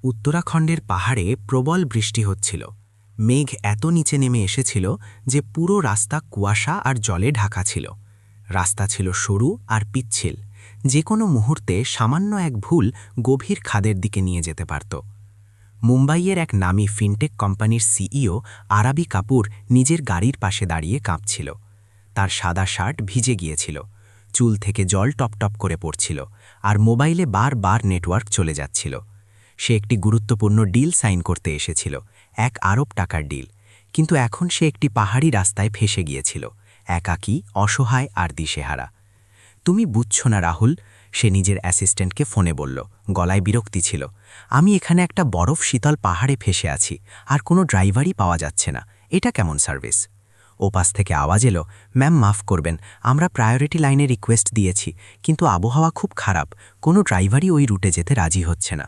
উত্তরাখণ্ডের পাহাড়ে প্রবল বৃষ্টি হচ্ছিল। মেঘ এত নিচে নেমে এসেছিল যে পুরো রাস্তা কুয়াশা আর জলে ঢাকা ছিল। রাস্তা ছিল সরু আর পিচ্ছিল, যে কোনো মুহূর্তে সামান্য এক ভুল গভীর খাদের দিকে নিয়ে যেতে পারত। মুম্বাইয়ের এক নামী ফিনটেক কোম্পানির সিইও আরাবি কাপুর নিজের গাড়ির পাশে দাঁড়িয়ে কাঁপছিল। তার সাদা শার্ট ভিজে গিয়েছিল, চুল থেকে জল টপটপ করে পড়ছিল, আর মোবাইলে বারবার নেটওয়ার্ক চলে যাচ্ছিল। সে একটি গুরুত্বপূর্ণ ডিল সাইন করতে এসেছিল, $1 আরব ডিল। কিন্তু এখন সে একটি পাহাড়ি রাস্তায় ফেসে গিয়েছিল, একাকী, অসহায় আর দিশেহারা। তুমি বুঝছ না রাহুল, সে নিজের অ্যাসিস্ট্যান্টকে ফোনে বলল, গলায় বিরক্তি ছিল। আমি এখানে একটা বরফ শীতল পাহাড়ে ফেসে আছি, আর কোনো ড্রাইভারই পাওয়া যাচ্ছে না। এটা কেমন সার্ভিস? ওপাশ থেকে আওয়াজ এলো, ম্যাম মাফ করবেন, আমরা প্রায়োরিটি লাইনে রিকোয়েস্ট দিয়েছি, কিন্তু আবহাওয়া খুব খারাপ, কোনো ড্রাইভারই ওই রুটে যেতে রাজি হচ্ছে না।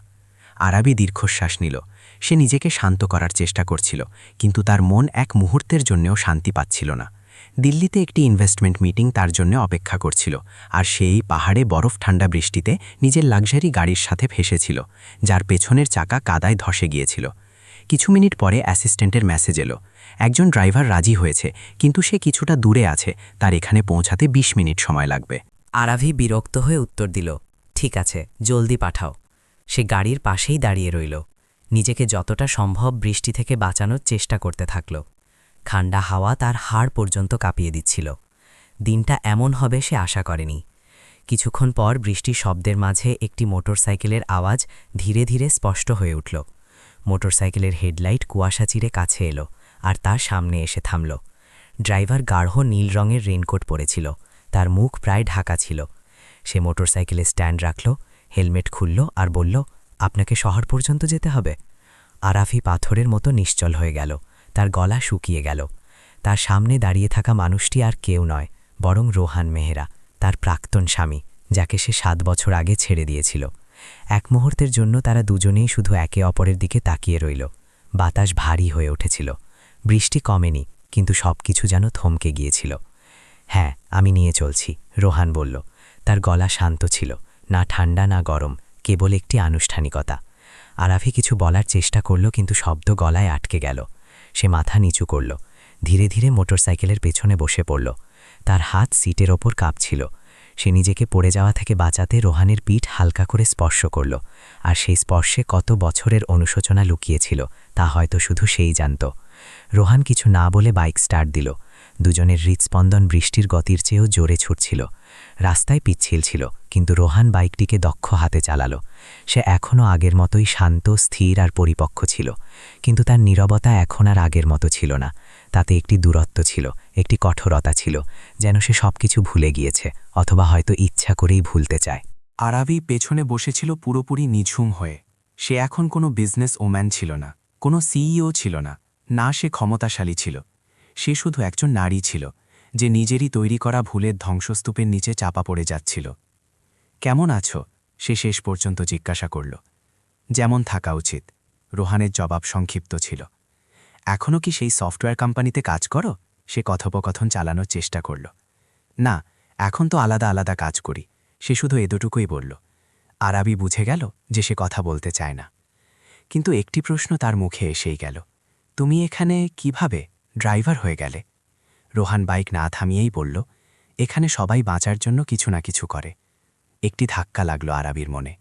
আরাবি দীর্ঘশ্বাস নিল। সে নিজেকে শান্ত করার চেষ্টা করছিল, কিন্তু তার মন এক মুহূর্তের জন্যও শান্তি পাচ্ছিল না। দিল্লিতে একটি ইনভেস্টমেন্ট মিটিং তার জন্য অপেক্ষা করছিল, আর সেই পাহাড়ে বরফ ঠান্ডা বৃষ্টিতে নিজের লাক্সারি গাড়ির সাথে ফেসেছিল, যার পেছনের চাকা কাদায় ধসে গিয়েছিল। কিছু মিনিট পরে অ্যাসিস্ট্যান্টের মেসেজ এলো, একজন ড্রাইভার রাজি হয়েছে, কিন্তু সে কিছুটা দূরে আছে, তার এখানে পৌঁছাতে 20 মিনিট সময় লাগবে। আরাভি বিরক্ত হয়ে উত্তর দিল, ঠিক আছে, জলদি পাঠাও। সে গাড়ির পাশেই দাঁড়িয়ে রইল, নিজেকে যতটা সম্ভব বৃষ্টি থেকে বাঁচানোর চেষ্টা করতে থাকল। ঠান্ডা হাওয়া তার হাড় পর্যন্ত কাঁপিয়ে দিচ্ছিল। দিনটা এমন হবে সে আশা করেনি। কিছুক্ষণ পর বৃষ্টির শব্দের মাঝে একটি মোটরসাইকেলের আওয়াজ ধীরে ধীরে স্পষ্ট হয়ে উঠল। মোটরসাইকেলের হেডলাইট কুয়াশা চিরে কাছে এলো, আর তার সামনে এসে থামল। ড্রাইভার গাঢ় নীল রঙের রেইনকোট পরেছিল, তার মুখ প্রায় ঢাকা ছিল। সে মোটরসাইকেলে স্ট্যান্ড রাখল, হেলমেট খুলল আর বলল, আপনাকে শহর পর্যন্ত যেতে হবে। আরাফি পাথরের মতো নিশ্চল হয়ে গেল, তার গলা শুকিয়ে গেল। তার সামনে দাঁড়িয়ে থাকা মানুষটি আর কেউ নয়, বরং রোহান মেহরা, তার প্রাক্তন স্বামী, যাকে সে 7 বছর আগে ছেড়ে দিয়েছিল। এক মুহূর্তের জন্য তারা দুজনেই শুধু একে অপরের দিকে তাকিয়ে রইল। বাতাস ভারী হয়ে উঠেছিল। বৃষ্টি কমেনি, কিন্তু সবকিছু যেন থমকে গিয়েছিল। হ্যাঁ, আমি নিয়ে চলছি, রোহান বলল। তার গলা শান্ত ছিল, না ঠান্ডা না গরম, কেবল একটি আনুষ্ঠানিকতা। আরাফি কিছু বলার চেষ্টা করল, কিন্তু শব্দ গলায় আটকে গেল। সে মাথা নিচু করল, ধীরে ধীরে মোটরসাইকেলের পেছনে বসে পড়ল। তার হাত সিটের ওপর কাঁপছিল। সে নিজেকে পড়ে যাওয়া থেকে বাঁচাতে রোহানের পিঠ হালকা করে স্পর্শ করল, আর সেই স্পর্শে কত বছরের অনুশোচনা লুকিয়েছিল তা হয়তো শুধু সেই জানত। রোহান কিছু না বলে বাইক স্টার্ট দিল। দুজনের হৃৎস্পন্দন বৃষ্টির গতির চেয়েও জোরে ছুটছিল। রাস্তায় পিচ্ছিল ছিল, কিন্তু রোহান বাইকটিকে দক্ষ হাতে চালাল। সে এখনও আগের মতোই শান্ত, স্থির আর পরিপক্ক ছিল, কিন্তু তার নীরবতা এখন আর আগের মতো ছিল না। তাতে একটি দূরত্ব ছিল, একটি কঠোরতা ছিল, যেন সে সবকিছু ভুলে গিয়েছে, অথবা হয়তো ইচ্ছা করেই ভুলতে চায়। আরাবি পেছনে বসেছিল পুরোপুরি নিঝুম হয়ে। সে এখন কোনো বিজনেস ওম্যান ছিল না, কোনো সিইও ছিল না, না সে ক্ষমতাশালী ছিল। সে শুধু একজন নারী ছিল, যে নিজেরই তৈরি করা ভুলের ধ্বংসস্তূপের নিচে চাপা পড়ে যাচ্ছিল। কেমন আছো? সে শেষ পর্যন্ত জিজ্ঞাসা করল। যেমন থাকা উচিত। রোহানের জবাব সংক্ষিপ্ত ছিল। এখনও কি সেই সফটওয়্যার কোম্পানিতে কাজ করো? সে কথোপকথন চালানোর চেষ্টা করল। না, এখন তো আলাদা আলাদা কাজ করি। সে শুধু এতটুকুই বলল। আরাবি বুঝে গেল যে সে কথা বলতে চায় না। কিন্তু একটি প্রশ্ন তার মুখে এসেই গেল, তুমি এখানে কিভাবে ড্রাইভার হয়ে গেলে? রোহান বাইক না থামিয়েই বলল, এখানে সবাই বাঁচার জন্য কিছু না কিছু করে। একটি ধাক্কা লাগলো আরাবির মনে।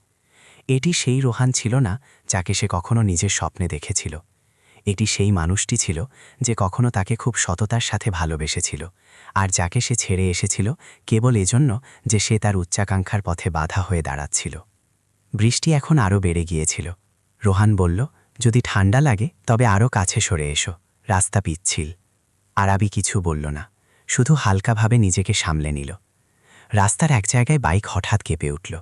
এটি সেই রোহান ছিল না যাকে সে কখনো নিজের স্বপ্নে দেখেছিল। এটি সেই মানুষটি ছিল যে কখনো তাকে খুব সততার সাথে ভালোবেসেছিল, আর যাকে সে ছেড়ে এসেছিল কেবল এজন্য যে সে তার উচ্চাকাঙ্ক্ষার পথে বাধা হয়ে দাঁড়াচ্ছিল। বৃষ্টি এখন আরও বেড়ে গিয়েছিল। রোহান বলল, যদি ঠান্ডা লাগে তবে আরও কাছে সরে এসো, রাস্তা পিচ্ছিল। আরাবি কিছু বলল না, শুধু হালকাভাবে নিজেকে সামলে নিল। রাস্তার এক জায়গায় বাইক হঠাৎ কেঁপে উঠল।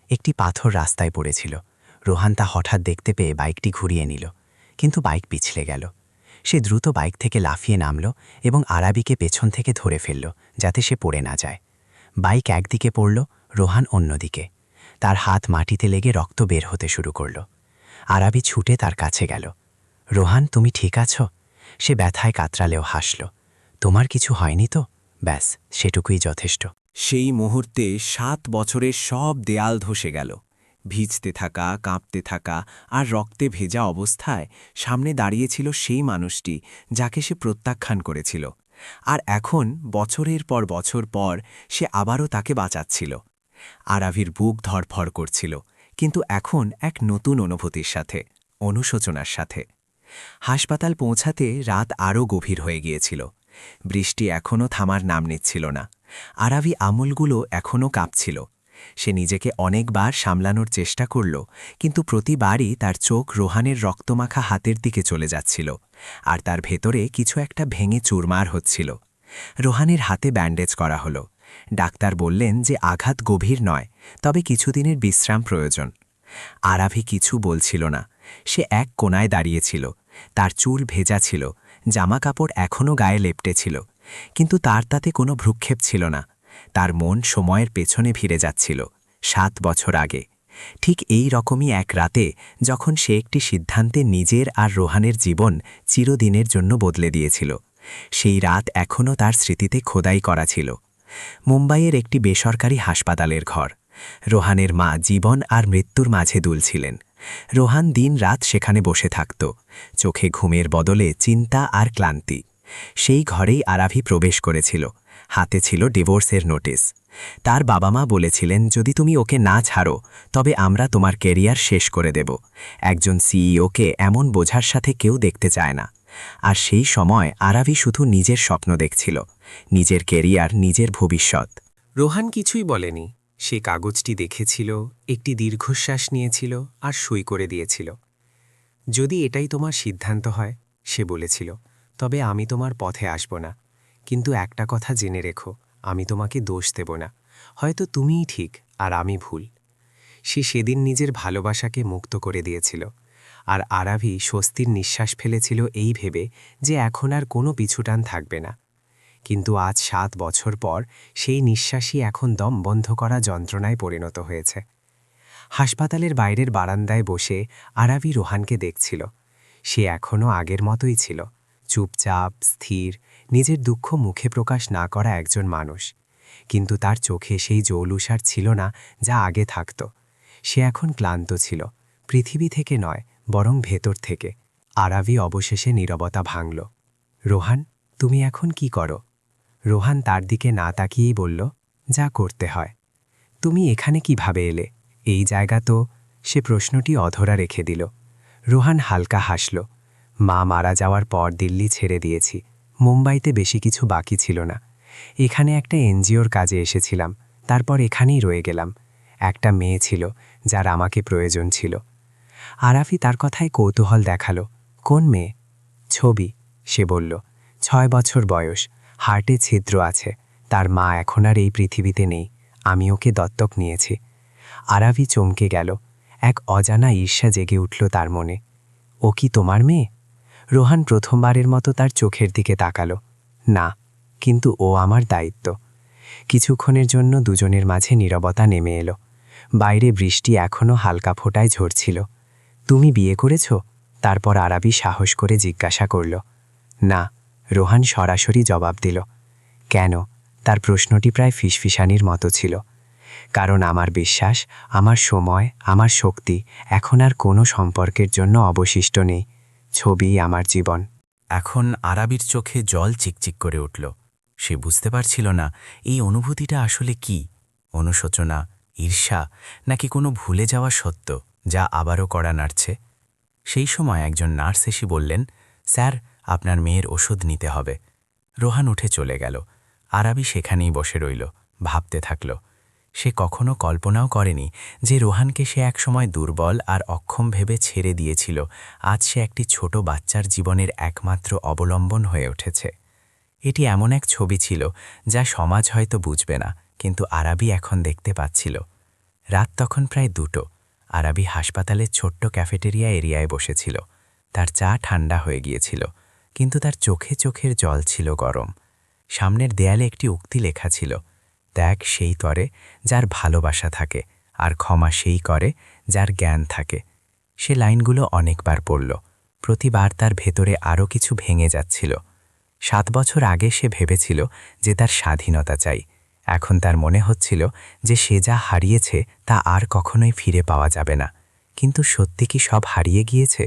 একটি পাথর রাস্তায় পড়েছিল। রোহান তা হঠাৎ দেখতে পেয়ে বাইকটি ঘুরিয়ে নিল, কিন্তু বাইক পিছলে গেল। সে দ্রুত বাইক থেকে লাফিয়ে নামল এবং আরাবিকে পেছন থেকে ধরে ফেলল, যাতে সে পড়ে না যায়। বাইক একদিকে পড়ল, রোহান অন্যদিকে। তার হাত মাটিতে লেগে রক্ত বের হতে শুরু করল। আরাবি ছুটে তার কাছে গেল। রোহান, তুমি ঠিক আছো? সে ব্যথায় কাতরালেও হাসল। তোমার কিছু হয়নি তো? ব্যাস, সেটুকুই যথেষ্ট। সেই মুহূর্তে 7 বছরের সব দেয়াল ধসে গেল। ভিজতে থাকা, কাঁপতে থাকা আর রক্তে ভেজা অবস্থায় সামনে দাঁড়িয়েছিল সেই মানুষটি যাকে সে প্রত্যাখ্যান করেছিল। আর এখন বছরের পর বছর পর সে আবারও তাকে বাঁচাচ্ছিল। আরাভির বুক ধড়ফড় করছিল, কিন্তু এখন এক নতুন অনুভূতির সাথে, অনুশোচনার সাথে। হাসপাতাল পৌঁছাতে রাত আরও গভীর হয়ে গিয়েছিল। বৃষ্টি এখনও থামার নাম নিচ্ছিল না। আরাভি আঙুলগুলো এখনও কাঁপছিল। সে নিজেকে অনেকবার সামলানোর চেষ্টা করল, কিন্তু প্রতিবারই তার চোখ রোহানের রক্তমাখা হাতের দিকে চলে যাচ্ছিল, আর তার ভেতরে কিছু একটা ভেঙে চুরমার হচ্ছিল। রোহানের হাতে ব্যান্ডেজ করা হলো। ডাক্তার বললেন যে আঘাত গভীর নয়, তবে কিছুদিনের বিশ্রাম প্রয়োজন। আরাভি কিছু বলছিল না। সে এক কোণায় দাঁড়িয়েছিল। তার চুল ভেজা ছিল, জামাকাপড় এখনও গায়ে লেপটে ছিল, কিন্তু তার তাতে কোনো ভ্রুক্ষেপ ছিল না। তার মন সময়ের পেছনে ফিরে যাচ্ছিল 7 বছর আগে। ঠিক এই রকমই এক রাতে, যখন সে একটি সিদ্ধান্তে নিজের আর রোহানের জীবন চিরদিনের জন্য বদলে দিয়েছিল। সেই রাত এখনও তার স্মৃতিতে খোদাই করা ছিল। মুম্বাইয়ের একটি বেসরকারি হাসপাতালের ঘর। রোহানের মা জীবন আর মৃত্যুর মাঝে দুলছিলেন। রোহান দিন রাত সেখানে বসে থাকত, চোখে ঘুমের বদলে চিন্তা আর ক্লান্তি। সেই ঘরেই আরাভি প্রবেশ করেছিল। হাতে ছিল ডিভোর্সের নোটিশ। তার বাবা মা বলেছিলেন, যদি তুমি ওকে না ছাড়ো তবে আমরা তোমার ক্যারিয়ার শেষ করে দেব। একজন সিইওকে এমন বোঝার সাথে কেউ দেখতে চায় না। আর সেই সময় আরাভি শুধু নিজের স্বপ্ন দেখছিল, নিজের ক্যারিয়ার, নিজের ভবিষ্যৎ। রোহান কিছুই বলেনি। সে কাগজটি দেখেছিল, একটি দীর্ঘশ্বাস নিয়েছিল আর সই করে দিয়েছিল। যদি এটাই তোমার সিদ্ধান্ত হয়, সে বলেছিল, তবে আমি তোমার পথে আসব না। কিন্তু একটা কথা জেনে রেখো, আমি তোমাকে দোষ দেব না। হয়তো তুমিই ঠিক আর আমি ভুল। সে সেদিন নিজের ভালোবাসাকে মুক্ত করে দিয়েছিল। আর আরাভি স্বস্তির নিঃশ্বাস ফেলেছিল এই ভেবে যে এখন আর কোনো পিছুটান থাকবে না। কিন্তু আজ 7 বছর পর সেই নিঃশ্বাসই এখন দম বন্ধ করা যন্ত্রণায় পরিণত হয়েছে। হাসপাতালের বাইরের বারান্দায় বসে আরাভি রোহানকে দেখছিল। সে এখনও আগের মতোই ছিল, চুপচাপ, স্থির, নিজের দুঃখ মুখে প্রকাশ না করা একজন মানুষ। কিন্তু তার চোখে সেই জৌলুসার ছিল না যা আগে থাকত। সে এখন ক্লান্ত ছিল, পৃথিবী থেকে নয়, বরং ভেতর থেকে। আরাভি অবশেষে নীরবতা ভাঙল। রোহান, তুমি এখন কি করো? রোহান তার দিকে না তাকিয়েই বলল, যা করতে হয়। তুমি এখানে কিভাবে এলে? এই জায়গা তো। সে প্রশ্নটি অধরা রেখে দিল। রোহান হালকা হাসল। মা মারা যাওয়ার পর দিল্লি ছেড়ে দিয়েছি। মুম্বাইতে বেশি কিছু বাকি ছিল না। এখানে একটা এনজিওর কাজে এসেছিলাম, তারপর এখানেই রয়ে গেলাম। একটা মেয়ে ছিল যার আমাকে প্রয়োজন ছিল। আরাফি তার কথায় কৌতূহল দেখালো। কোন মেয়ে? ছবি, সে বলল। 6 বছর বয়স, হার্টে ছিদ্র আছে। তার মা এখন আর এই পৃথিবীতে নেই। আমি ওকে দত্তক নিয়েছি। আরাভি চমকে গেল। এক অজানা ঈর্ষা জেগে উঠল তার মনে। ও কি তোমার মেয়ে? রোহান প্রথমবারের মতো তার চোখের দিকে তাকালো। না, কিন্তু ও আমার দায়িত্ব। কিছুক্ষণের জন্য দুজনের মাঝে নীরবতা নেমে এলো। বাইরে বৃষ্টি এখনও হালকা ফোঁটায় ঝরছিল। তুমি বিয়ে করেছ? তারপর আরাভি সাহস করে জিজ্ঞাসা করল। না, রোহান সরাসরি জবাব দিল। কেন? তার প্রশ্নটি প্রায় ফিসফিসানির মতো ছিল। কারণ আমার বিশ্বাস, আমার সময়, আমার শক্তি এখন আর কোনো সম্পর্কের জন্য অবশিষ্ট নেই। ছবি আমার জীবন। এখন আরাবির চোখে জল চিকচিক করে উঠল। সে বুঝতে পারছিল না এই অনুভূতিটা আসলে কি, অনুশোচনা, ঈর্ষা, নাকি কোনো ভুলে যাওয়া সত্য যা আবারও কড়া নাড়ছে। সেই সময় একজন নার্স এসে বললেন, স্যার, আপনার মেয়ের ওষুধ নিতে হবে। রোহান উঠে চলে গেল। আরাবি সেখানেই বসে রইল, ভাবতে থাকল। সে কখনো কল্পনাও করেনি যে রোহানকে সে একসময় দুর্বল আর অক্ষম ভেবে ছেড়ে দিয়েছিল, আজ সে একটি ছোট বাচ্চার জীবনের একমাত্র অবলম্বন হয়ে উঠেছে। এটি এমন এক ছবি ছিল যা সমাজ হয়তো বুঝবে না, কিন্তু আরাবি এখন দেখতে পাচ্ছিল। রাত তখন প্রায় 2টো। আরাবি হাসপাতালের ছোট্ট ক্যাফেটেরিয়া এরিয়ায় বসেছিল। তার চা ঠান্ডা হয়ে গিয়েছিল, কিন্তু তার চোখে চোখের জল ছিল গরম। সামনের দেয়ালে একটি উক্তি লেখা ছিল, ত্যাগ সেই করে যার ভালোবাসা থাকে, আর ক্ষমা সেই করে যার জ্ঞান থাকে। সে লাইনগুলো অনেকবার পড়ল। প্রতিবার তার ভেতরে আরও কিছু ভেঙে যাচ্ছিল। 7 বছর আগে সে ভেবেছিল যে তার স্বাধীনতা চাই। এখন তার মনে হচ্ছিল যে সে যা হারিয়েছে তা আর কখনোই ফিরে পাওয়া যাবে না। কিন্তু সত্যি কি সব হারিয়ে গিয়েছে?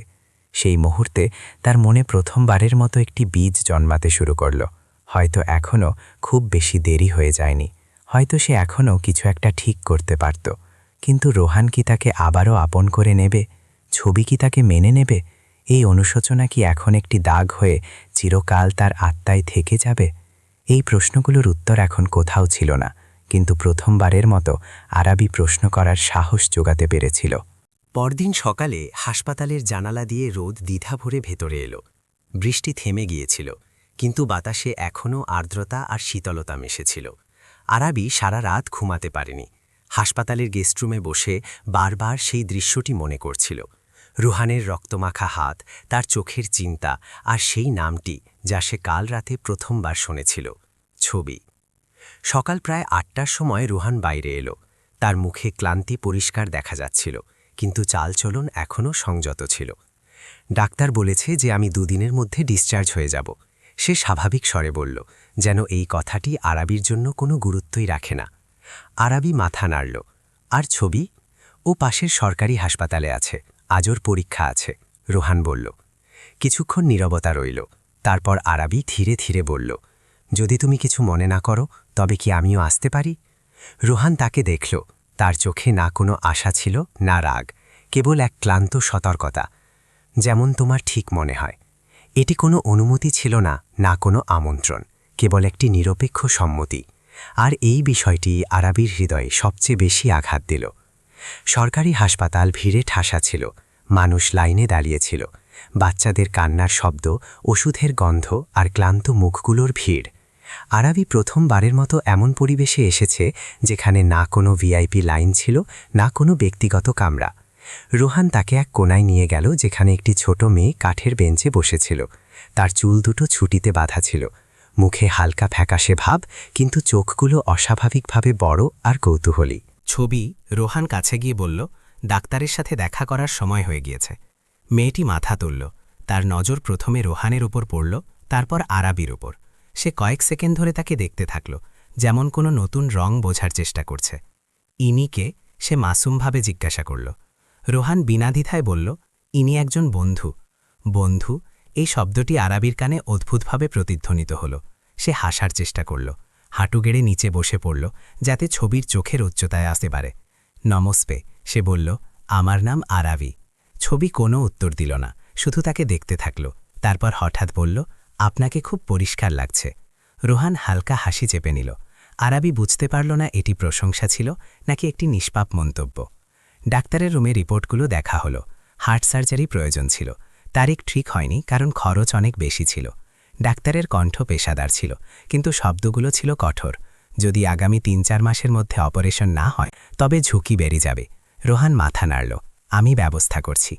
সেই মুহূর্তে তার মনে প্রথমবারের মতো একটি বীজ জন্মাতে শুরু করল। হয়তো এখনও খুব বেশি দেরি হয়ে যায়নি, হয়তো সে এখনও কিছু একটা ঠিক করতে পারত। কিন্তু রোহান কি তাকে আবারও আপন করে নেবে? ছবি কি তাকে মেনে নেবে? এই অনুশোচনা কি এখন একটি দাগ হয়ে চিরকাল তার আত্মায় থেকে যাবে? এই প্রশ্নগুলোর উত্তর এখন কোথাও ছিল না, কিন্তু প্রথমবারের মতো আরাবী প্রশ্ন করার সাহস জোগাতে পেরেছিল। পরদিন সকালে হাসপাতালের জানালা দিয়ে রোদ দ্বিধা ভরে ভেতরে এলো। বৃষ্টি থেমে গিয়েছিল, কিন্তু বাতাসে এখনও আর্দ্রতা আর শীতলতা মিশেছিল। আরাবী সারা রাত ঘুমাতে পারেনি। হাসপাতালের গেস্টরুমে বসে বারবার সেই দৃশ্যটি মনে করছিল। রুহানের রক্তমাখা হাত, তার চোখের চিন্তা, আর সেই নামটি যা সে কাল রাতে প্রথমবার শুনেছিল, ছবি। সকাল প্রায় ৮টার সময় রুহান বাইরে এলো। তার মুখে ক্লান্তি পরিষ্কার দেখা যাচ্ছিল, কিন্তু চালচলন এখনও সংযত ছিল। ডাক্তার বলেছে যে আমি 2 দিনের মধ্যে ডিসচার্জ হয়ে যাব, সে স্বাভাবিক স্বরে বলল, যেন এই কথাটি আরাবীর জন্য কোনো গুরুত্বই রাখে না। আরাবী মাথা নাড়ল। আর ছবি? ও পাশের সরকারি হাসপাতালে আছে, আজ ওর পরীক্ষা আছে, রোহান বলল। কিছুক্ষণ নীরবতা রইল। তারপর আরাবী ধীরে ধীরে বলল, যদি তুমি কিছু মনে না করো তবে কি আমিও আসতে পারি? রোহান তাকে দেখল। তার চোখে না কোনো আশা ছিল, না রাগ, কেবল এক ক্লান্ত সতর্কতা। যেমন তোমার ঠিক মনে হয়। এটি কোনো অনুমতি ছিল না, না কোনো আমন্ত্রণ, কেবল একটি নিরপেক্ষ সম্মতি। আর এই বিষয়টি আরাবীর হৃদয়ে সবচেয়ে বেশি আঘাত দিল। সরকারি হাসপাতাল ভিড়ে ঠাসা ছিল, মানুষ লাইনে দাঁড়িয়েছিল। বাচ্চাদের কান্নার শব্দ, ওষুধের গন্ধ আর ক্লান্ত মুখগুলোর ভিড়। আরাবী প্রথমবারের মতো এমন পরিবেশে এসেছে যেখানে না কোনো ভিআইপি লাইন ছিল, না কোনো ব্যক্তিগত কামরা। রোহান তাকে এক কোণায় নিয়ে গেল, যেখানে একটি ছোট মেয়ে কাঠের বেঞ্চে বসেছিল। তার চুল দুটো ছুটিতে বাঁধা ছিল, মুখে হালকা ফ্যাকাশে ভাব, কিন্তু চোখগুলো অস্বাভাবিকভাবে বড় আর কৌতূহলী। ছবি রোহান কাছে গিয়ে বলল, ডাক্তারের সাথে দেখা করার সময় হয়ে গিয়েছে। মেয়েটি মাথা তুলল। তার নজর প্রথমে রোহানের উপর পড়ল, তারপর আরাবীর উপর। সে কয়েক সেকেন্ড ধরে তাকে দেখতে থাকল, যেমন কোনো নতুন রং বোঝার চেষ্টা করছে। ইনিকে? সে মাসুমভাবে জিজ্ঞাসা করল। রোহান বিনা দ্বিধায় বলল, ইনি একজন বন্ধু। বন্ধু? এই শব্দটি আরাবীর কানে অদ্ভুতভাবে প্রতিধ্বনিত হল। সে হাসার চেষ্টা করল, হাঁটু গেড়ে নিচে বসে পড়ল, যাতে ছবির চোখের উচ্চতায় আসতে পারে। নমস্তে, সে বলল, আমার নাম আরাবী। ছবি কোনো উত্তর দিল না, শুধু তাকে দেখতে থাকল। তারপর হঠাৎ বলল, আপনাকে খুব পরিষ্কার লাগছে। রোহান হালকা হাসি চেপে নিল। আরাবী বুঝতে পারল না এটি প্রশংসা ছিল নাকি একটি নিষ্পাপ মন্তব্য। ডাক্তারের রুমে রিপোর্টগুলো দেখা হলো। হার্ট সার্জারি প্রয়োজন ছিল। তারিখ ঠিক হয়নি, কারণ খরচ অনেক বেশি ছিল। ডাক্তারের কণ্ঠ পেশাদার ছিল, কিন্তু শব্দগুলো ছিল কঠোর। যদি আগামী ৩-৪ মাসের মধ্যে অপারেশন না হয় তবে ঝুঁকি বেড়ে যাবে। রোহান মাথা নাড়ল, আমি ব্যবস্থা করছি।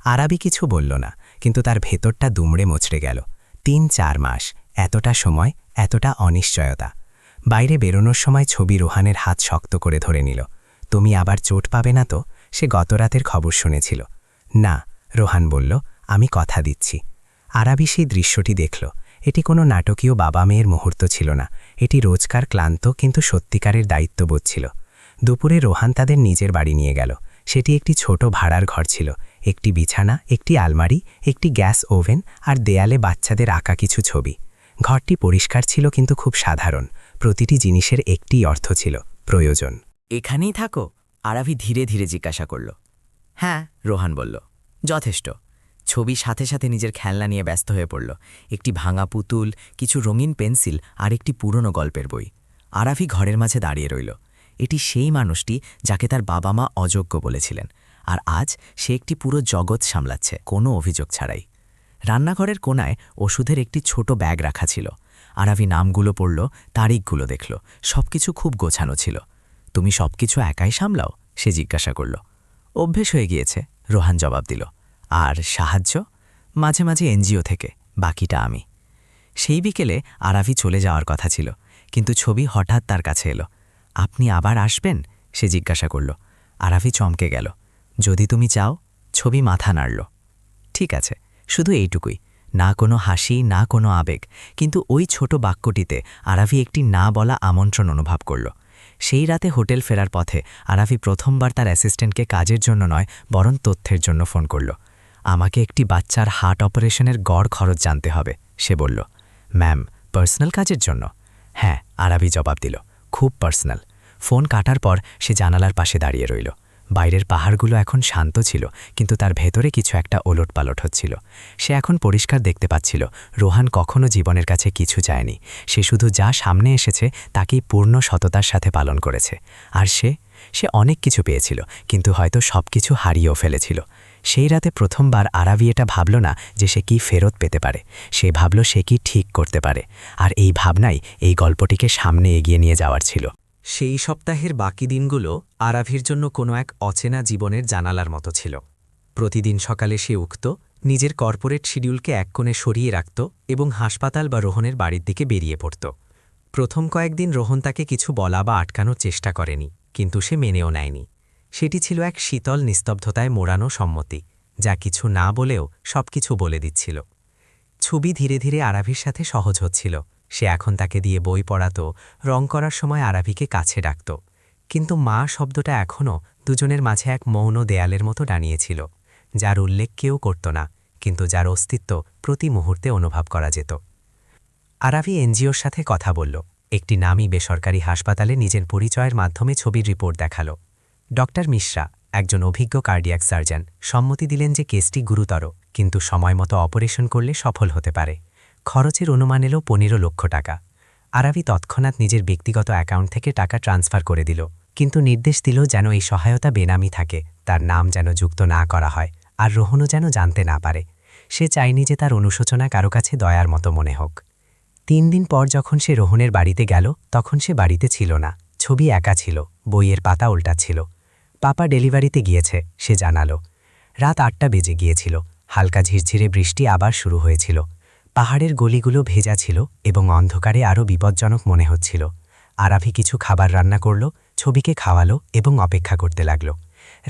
আরাবী কিছু বলল না, কিন্তু তার ভেতরটা দুমড়ে মুচড়ে গেল। ৩-৪ মাস, এতটা সময়, এতটা অনিশ্চয়তা। বাইরে বেরোনোর সময় ছবি রোহানের হাত শক্ত করে ধরে নিল। তুমি আবার চোট পাবে না তো? সে গতরাতের খবর শুনেছিল। না, রোহান বলল, আমি কথা দিচ্ছি। আরাবী সেই দৃশ্যটি দেখল। এটি কোনো নাটকীয় বাবা মেয়ের মুহূর্ত ছিল না, এটি রোজকার ক্লান্ত কিন্তু সত্যিকারের দায়িত্ববোধ ছিল। দুপুরে রোহান তাদের নিজের বাড়ি নিয়ে গেল। সেটি একটি ছোট ভাড়ার ঘর ছিল, একটি বিছানা, একটি আলমারি, একটি গ্যাস ওভেন আর দেয়ালে বাচ্চাদের আঁকা কিছু ছবি। ঘরটি পরিষ্কার ছিল, কিন্তু খুব সাধারণ। প্রতিটি জিনিসের একটি অর্থ ছিল, প্রয়োজন। এখানেই থাকো? আরাবী ধীরে ধীরে জিজ্ঞাসা করল। হ্যাঁ, রোহান বলল, যথেষ্ট। ছবি সাথে সাথে নিজের খেলনা নিয়ে ব্যস্ত হয়ে পড়ল। একটি ভাঙা পুতুল, কিছু রঙিন পেন্সিল আর একটি পুরনো গল্পের বই। আরাবী ঘরের মাঝে দাঁড়িয়ে রইল। এটি সেই মানুষটি যাকে তার বাবা মা অযোগ্য বলেছিলেন, আর আজ সে একটি পুরো জগৎ সামলাচ্ছে, কোনো অভিযোগ ছাড়াই। রান্নাঘরের কোণায় ওষুধের একটি ছোট ব্যাগ রাখা ছিল। আরাবী নামগুলো পড়ল, তারিখগুলো দেখল, সবকিছু খুব গোছানো ছিল। তুমি সবকিছু একাই সামলাও? সে জিজ্ঞাসা করল। অভ্যেস হয়ে গিয়েছে, রোহান জবাব দিল। আর সাহায্য? মাঝে মাঝে এনজিও থেকে, বাকিটা আমি। সেই বিকেলে আরাবী চলে যাওয়ার কথা ছিল, কিন্তু ছবি হঠাৎ তার কাছে এলো। আপনি আবার আসবেন? সে জিজ্ঞাসা করল। আরাবী চমকে গেল। যদি তুমি চাও। ছবি মাথা নাড়ল। ঠিক আছে, শুধু এইটুকুই। না কোনো হাসি, না কোনো আবেগ, কিন্তু ওই ছোট বাক্যটিতে আরাভি একটি না বলা আমন্ত্রণ অনুভব করল। সেই রাতে হোটেল ফেরার পথে আরাভি প্রথমবার তার অ্যাসিস্ট্যান্টকে কাজের জন্য নয়, বরং তথ্যের জন্য ফোন করল। আমাকে একটি বাচ্চার হার্ট অপারেশনের গড় খরচ জানতে হবে, সে বলল। ম্যাম, পার্সোনাল কাজের জন্য? হ্যাঁ, আরাভি জবাব দিল, খুব পার্সোনাল। ফোন কাটার পর সে জানালার পাশে দাঁড়িয়ে রইল। বাইরের পাহাড়গুলো এখন শান্ত ছিল, কিন্তু তার ভেতরে কিছু একটা ওলটপালট হচ্ছিল। সে এখন পরিষ্কার দেখতে পাচ্ছিল রোহান কখনো জীবনের কাছে কিছু চায়নি। সে শুধু যা সামনে এসেছে তাকেই পূর্ণ সততার সাথে পালন করেছে। আর সে অনেক কিছু পেয়েছিল, কিন্তু হয়তো সব কিছু হারিয়েও ফেলেছিল। সেই রাতে প্রথমবার আরাভি এটা ভাবল না যে সে কি ফেরত পেতে পারে, সে ভাবল সে কি ঠিক করতে পারে। আর এই ভাবনাই এই গল্পটিকে সামনে এগিয়ে নিয়ে যাওয়ার ছিল। সেই সপ্তাহের বাকি দিনগুলো আরাভির জন্য কোনো এক অচেনা জীবনের জানালার মতো ছিল। প্রতিদিন সকালে সে উঠত, নিজের কর্পোরেট শিডিউলকে এক কোণে সরিয়ে রাখত এবং হাসপাতাল বা রোহনের বাড়ির দিকে বেরিয়ে পড়ত। প্রথম কয়েকদিন রোহন তাকে কিছু বলা বা আটকানোর চেষ্টা করেনি, কিন্তু সে মেনেও নেয়নি। সেটি ছিল এক শীতল নিস্তব্ধতায় মোড়ানো সম্মতি, যা কিছু না বলেও সবকিছু বলে দিচ্ছিল। ছবি ধীরে ধীরে আরাভির সাথে সহজ হচ্ছিল। সে এখন তাকে দিয়ে বই পড়াত, রং করার সময় আরাভিকে কাছে ডাকত। কিন্তু মা শব্দটা এখনও দুজনের মাঝে এক মৌন দেয়ালের মতো দাঁড়িয়েছিল, যার উল্লেখ কেউ করত না, কিন্তু যার অস্তিত্ব প্রতি মুহূর্তে অনুভব করা যেত। আরাভি এনজিওর সাথে কথা বলল, একটি নামী বেসরকারি হাসপাতালে নিজের পরিচয়ের মাধ্যমে ছবির রিপোর্ট দেখাল। ডক্টর মিশ্রা, একজন অভিজ্ঞ কার্ডিয়াক সার্জন, সম্মতি দিলেন যে কেসটি গুরুতর, কিন্তু সময়মতো অপারেশন করলে সফল হতে পারে। খরচের অনুমান এলো 15 লক্ষ টাকা। আরাভি তৎক্ষণাৎ নিজের ব্যক্তিগত অ্যাকাউন্ট থেকে টাকা ট্রান্সফার করে দিল, কিন্তু নির্দেশ দিল যেন এই সহায়তা বেনামি থাকে, তার নাম যেন যুক্ত না করা হয়, আর রোহনও যেন জানতে না পারে। সে চায়নি যে তার অনুশোচনা কারো কাছে দয়ার মতো মনে হোক। 3 দিন পর যখন সে রোহনের বাড়িতে গেল, তখন সে বাড়িতে ছিল না। ছবি একা ছিল, বইয়ের পাতা উল্টাচ্ছিল। পাপা ডেলিভারিতে গিয়েছে, সে জানালো। রাত 8টা বেজে গিয়েছিল, হালকা ঝিরঝিরে বৃষ্টি আবার শুরু হয়েছিল। পাহাড়ের গলিগুলো ভেজা ছিল এবং অন্ধকারে আরও বিপজ্জনক মনে হচ্ছিল। আরাভি কিছু খাবার রান্না করল, ছবিকে খাওয়ালো এবং অপেক্ষা করতে লাগল।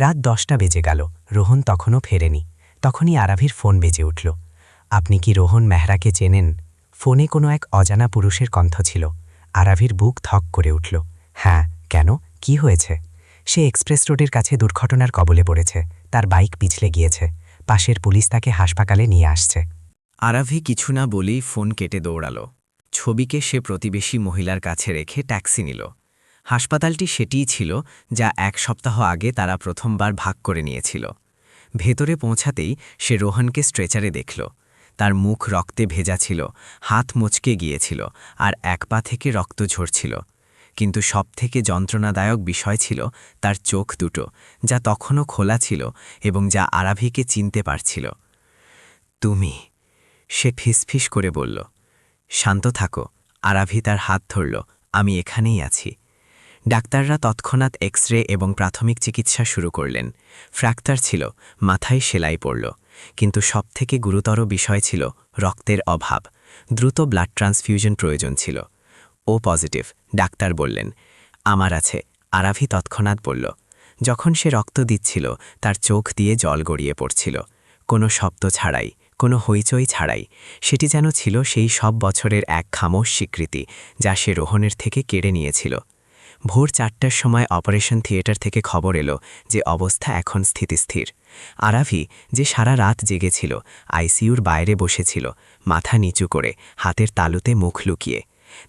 রাত 10টা বেজে গেল, রোহন তখনও ফেরেনি। তখনই আরাভির ফোন বেজে উঠল। আপনি কি রোহন মেহরাকে চেনেন? ফোনে কোনো এক অজানা পুরুষের কণ্ঠ ছিল। আরাভির বুক থক করে উঠল। হ্যাঁ, কেন, কি হয়েছে? সে এক্সপ্রেস রোডের কাছে দুর্ঘটনার কবলে পড়েছে, তার বাইক পিছলে গিয়েছে। পাশের পুলিশ তাকে হাসপাতালে নিয়ে আসছে। আরাভি কিছু না বলেই ফোন কেটে দৌড়াল। ছবিকে সে প্রতিবেশী মহিলার কাছে রেখে ট্যাক্সি নিল। হাসপাতালটি সেটিই ছিল যা 1 সপ্তাহ আগে তারা প্রথমবার ভাগ করে নিয়েছিল। ভেতরে পৌঁছাতেই সে রোহনকে স্ট্রেচারে দেখল। তার মুখ রক্তে ভেজা ছিল, হাত মুচকে গিয়েছিল, আর এক পা থেকে রক্ত ঝরছিল। কিন্তু সবথেকে যন্ত্রণাদায়ক বিষয় ছিল তার চোখ দুটো, যা তখনও খোলা ছিল এবং যা আরাভিকে চিনতে পারছিল। তুমি, সে ফিসফিস করে বলল। শান্ত থাকো। আরাভি তার হাত ধরল। আমি এখানেই আছি। ডাক্তাররা তৎক্ষণাৎ এক্স-রে এবং প্রাথমিক চিকিৎসা শুরু করলেন। ফ্র্যাকচার ছিল, মাথায় সেলাই পড়ল, কিন্তু সবথেকে গুরুতর বিষয় ছিল রক্তের অভাব। দ্রুত ব্লাড ট্রান্সফিউশন প্রয়োজন ছিল। ও পজিটিভ, ডাক্তার বললেন। আমার আছে, আরাভি তৎক্ষণাৎ বলল। যখন সে রক্ত দিচ্ছিল, তার চোখ দিয়ে জল গড়িয়ে পড়ছিল, কোনো শব্দ ছাড়াই, কোনো হইচই ছাড়াই। সেটি যেন ছিল সেই সব বছরের এক খামোশ স্বীকৃতি, যা সে রোহনের থেকে কেড়ে নিয়েছিল। ভোর 4টার সময় অপারেশন থিয়েটার থেকে খবর এলো যে অবস্থা এখন স্থিতিস্থির। আরাভি, যে সারা রাত জেগেছিল, আইসিইউর বাইরে বসেছিল, মাথা নিচু করে, হাতের তালুতে মুখ লুকিয়ে।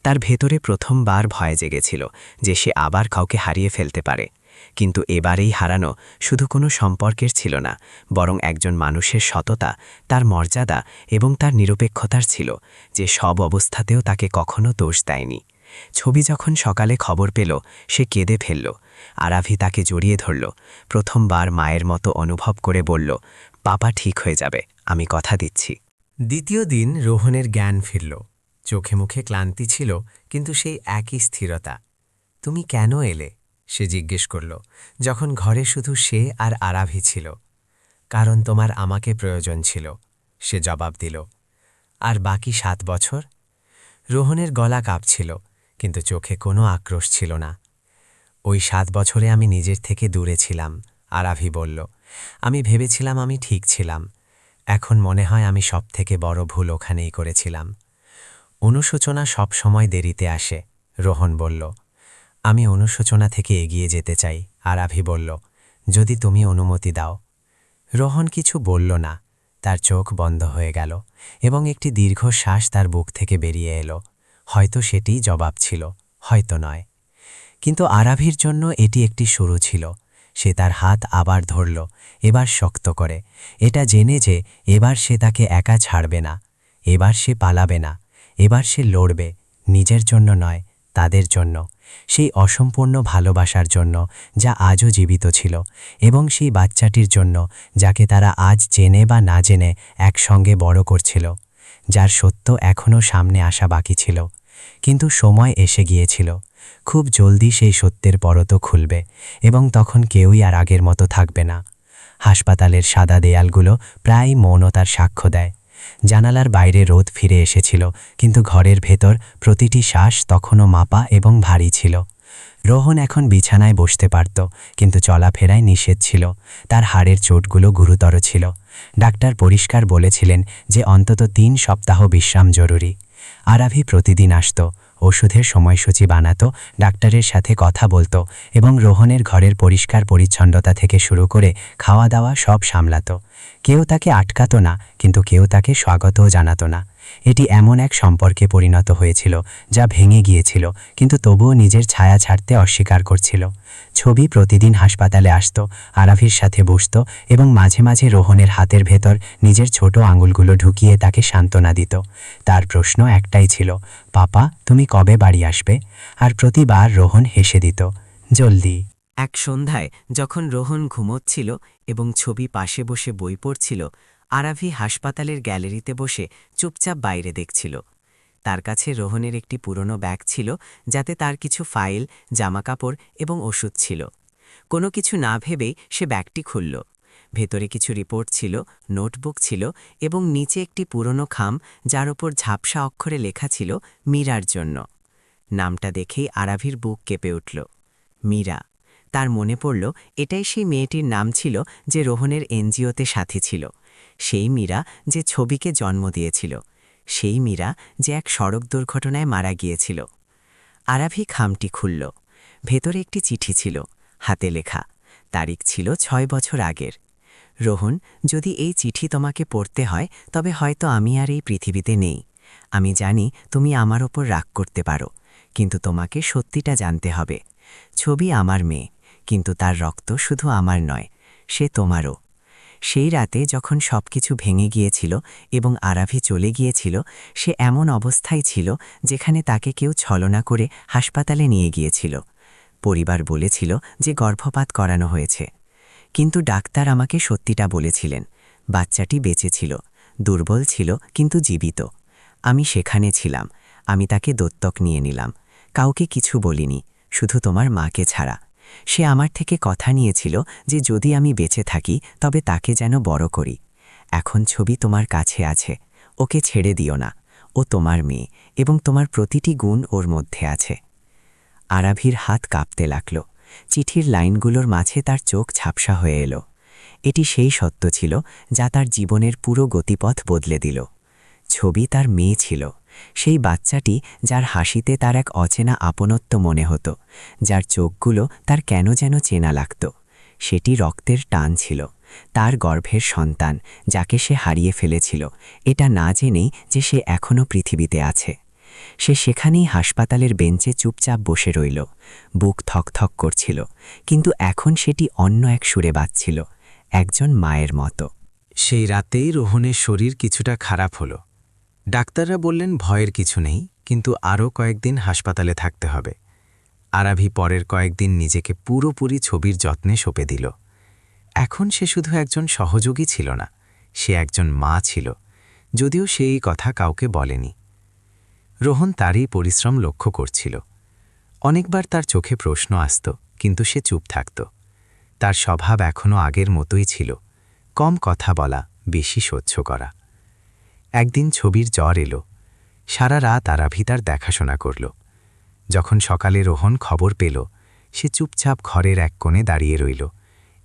তার ভেতরে প্রথমবার ভয় জেগেছিল যে সে আবার কাউকে হারিয়ে ফেলতে পারে। কিন্তু এবারেই হারানো শুধু কোনো সম্পর্কের ছিল না, বরং একজন মানুষের সততা, তার মর্যাদা এবং তার নিরপেক্ষতার ছিল, যে সব অবস্থাতেও তাকে কখনো দোষ দেয়নি। ছবি যখন সকালে খবর পেল, সে কেঁদে ফেলল। আরাভি তাকে জড়িয়ে ধরল, প্রথমবার মায়ের মতো অনুভব করে বলল, পাপা ঠিক হয়ে যাবে, আমি কথা দিচ্ছি। দ্বিতীয় দিন রোহনের জ্ঞান ফিরল। চোখে মুখে ক্লান্তি ছিল, কিন্তু সেই একই স্থিরতা। তুমি কেন এলে? সে জিজ্ঞেস করল, যখন ঘরে শুধু সে আর আরাভি ছিল। কারণ তোমার আমাকে প্রয়োজন ছিল, সে জবাব দিল। আর বাকি 7 বছর? রোহনের গলা কাঁপছিল, কিন্তু চোখে কোনো আক্রোশ ছিল না। ওই 7 বছরে আমি নিজের থেকে দূরে ছিলাম, আরাভি বলল। আমি ভেবেছিলাম আমি ঠিক ছিলাম। এখন মনে হয় আমি সবথেকে বড় ভুল ওখানেই করেছিলাম। অনুশোচনা সব সময় দেরিতে আসে, রোহন বলল। আমি অনুশোচনা থেকে এগিয়ে যেতে চাই, আরাভি বলল, যদি তুমি অনুমতি দাও। রোহন কিছু বলল না, তার চোখ বন্ধ হয়ে গেল এবং একটি দীর্ঘ শ্বাস তার বুক থেকে বেরিয়ে এলো। হয়তো সেটিই জবাব ছিল, হয়তো নয়। কিন্তু আরাভির জন্য এটি একটি শুরু ছিল। সে তার হাত আবার ধরল, এবার শক্ত করে, এটা জেনে যে এবার সে তাকে একা ছাড়বে না, এবার সে পালাবে না, এবার সে লড়বে, নিজের জন্য নয়, তাদের জন্য, সেই অসম্পূর্ণ ভালোবাসার জন্য যা আজও জীবিত ছিল, এবং সেই বাচ্চাটির জন্য যাকে তারা আজ জেনে বা না জেনে একসঙ্গে বড় করছিল, যার সত্য এখনও সামনে আসা বাকি ছিল। কিন্তু সময় এসে গিয়েছিল। খুব জলদি সেই সত্যের পরত খুলবে এবং তখন কেউই আর আগের মতো থাকবে না। হাসপাতালের সাদা দেয়ালগুলো প্রায় মৌনতার সাক্ষ্য দেয়। জানালার বাইরে রোদ ফিরে এসেছিল, কিন্তু ঘরের ভেতর প্রতিটি শ্বাস তখনও মাপা এবং ভারী ছিল। রোহন এখন বিছানায় বসতে পারত, কিন্তু চলাফেরায় নিষেধ ছিল। তার হাড়ের চোটগুলো গুরুতর ছিল। ডাক্তার পরিষ্কার বলেছিলেন যে অন্তত 3 সপ্তাহ বিশ্রাম জরুরি। আরাভি প্রতিদিন আসত, ওষুধের সময়সূচি বানাত, ডাক্তারের সাথে কথা বলত এবং রোহনের ঘরের পরিষ্কার পরিচ্ছন্নতা থেকে শুরু করে খাওয়া দাওয়া সব সামলাত। কেউ তাকে আটকাত না, কিন্তু কেউ তাকে স্বাগতও জানাত না। এটি এমন এক সম্পর্কে পরিণত হয়েছিল যা ভেঙে গিয়েছিল, কিন্তু তবুও নিজের ছায়া ছাড়তে অস্বীকার করছিল। ছবি প্রতিদিন হাসপাতালে আসত, আরাভির সাথে বসত এবং মাঝে মাঝে রোহনের হাতের ভেতর নিজের ছোট আঙুলগুলো ঢুকিয়ে তাকে সান্ত্বনা দিত। তার প্রশ্ন একটাই ছিল, পাপা তুমি কবে বাড়ি আসবে? আর প্রতিবার রোহন হেসে দিত, জলদি। এক সন্ধ্যায় যখন রোহন ঘুমোচ্ছিল এবং ছবি পাশে বসে বই পড়ছিল, আরাভি হাসপাতালের গ্যালারিতে বসে চুপচাপ বাইরে দেখছিল। তার কাছে রোহনের একটি পুরনো ব্যাগ ছিল, যাতে তার কিছু ফাইল, জামাকাপড় এবং ওষুধ ছিল। কোনো কিছু না ভেবেই সে ব্যাগটি খুলল। ভেতরে কিছু রিপোর্ট ছিল, নোটবুক ছিল এবং নিচে একটি পুরনো খাম, যার ওপর ঝাপসা অক্ষরে লেখা ছিল মীরার জন্য। নামটা দেখেই আরাভির বুক কেঁপে উঠল। মীরা। তার মনে পড়ল এটাই সেই মেয়েটির নাম ছিল যে রোহনের এনজিওতে সাথী ছিল, সেই মীরা যে ছবিকে জন্ম দিয়েছিল, সেই মীরা যে এক সড়ক দুর্ঘটনায় মারা গিয়েছিল। আরাভি খামটি খুলল। ভেতরে একটি চিঠি ছিল, হাতে লেখা, তারিখ ছিল 6 বছর আগের। রোহন, যদি এই চিঠি তোমাকে পড়তে হয় তবে হয়তো আমি আর এই পৃথিবীতে নেই। আমি জানি তুমি আমার ওপর রাগ করতে পারো, কিন্তু তোমাকে সত্যিটা জানতে হবে। ছবি আমার মেয়ে, কিন্তু তার রক্ত শুধু আমার নয়, সে তোমারও। সেই রাতে যখন সবকিছু ভেঙে গিয়েছিল এবং আরাভি চলে গিয়েছিল, সে এমন অবস্থায় ছিল যেখানে তাকে কেউ ছলনা করে হাসপাতালে নিয়ে গিয়েছিল। পরিবার বলেছিল যে গর্ভপাত করানো হয়েছে, কিন্তু ডাক্তার আমাকে সত্যিটা বলেছিলেন। বাচ্চাটি বেঁচে ছিল, দুর্বল ছিল কিন্তু জীবিত। আমি সেখানে ছিলাম, আমি তাকে দত্তক নিয়ে নিলাম। কাউকে কিছু বলিনি, শুধু তোমার মাকে ছাড়া। সে আমার থেকে কথা নিয়েছিল যে যদি আমি বেঁচে থাকি তবে তাকে যেন বড় করি। এখন ছবি তোমার কাছে আছে, ওকে ছেড়ে দিও না। ও তোমার মেয়ে এবং তোমার প্রতিটি গুণ ওর মধ্যে আছে। আরাভির হাত কাঁপতে লাগল। চিঠির লাইনগুলোর মাঝে তার চোখ ঝাপসা হয়ে এলো। এটি সেই সত্য ছিল যা তার জীবনের পুরো গতিপথ বদলে দিল। ছবি তার মেয়ে ছিল, সেই বাচ্চাটি যার হাসিতে তার এক অচেনা আপনত্ব মনে হতো, যার চোখগুলো তার কেন যেন চেনা লাগত। সেটি রক্তের টান ছিল, তার গর্ভের সন্তান, যাকে সে হারিয়ে ফেলেছিল, এটা না জেনেই যে সে এখনও পৃথিবীতে আছে। সে সেখানেই হাসপাতালের বেঞ্চে চুপচাপ বসে রইল। বুক থকথক করছিল, কিন্তু এখন সেটি অন্য এক সুরে বাজছিল, একজন মায়ের মতো। সেই রাতেই রোহনের শরীর কিছুটা খারাপ হলো। ডাক্তাররা বললেন ভয়ের কিছু নেই, কিন্তু আরও কয়েকদিন হাসপাতালে থাকতে হবে। আরাভি পরের কয়েকদিন নিজেকে পুরোপুরি ছবির যত্নে সঁপে দিল। এখন সে শুধু একজন সহযোগী ছিল না, সে একজন মা ছিল, যদিও সে এই কথা কাউকে বলেনি। রোহন তারই পরিশ্রম লক্ষ্য করছিল। অনেকবার তার চোখে প্রশ্ন আসত, কিন্তু সে চুপ থাকত। তার স্বভাব এখনও আগের মতোই ছিল, কম কথা বলা, বেশি সহ্য করা। একদিন ছবির জ্বর এলো। সারা রাত আরাভি তার দেখাশোনা করল। যখন সকালে রোহন খবর পেল, সে চুপচাপ ঘরের এক কোণে দাঁড়িয়ে রইল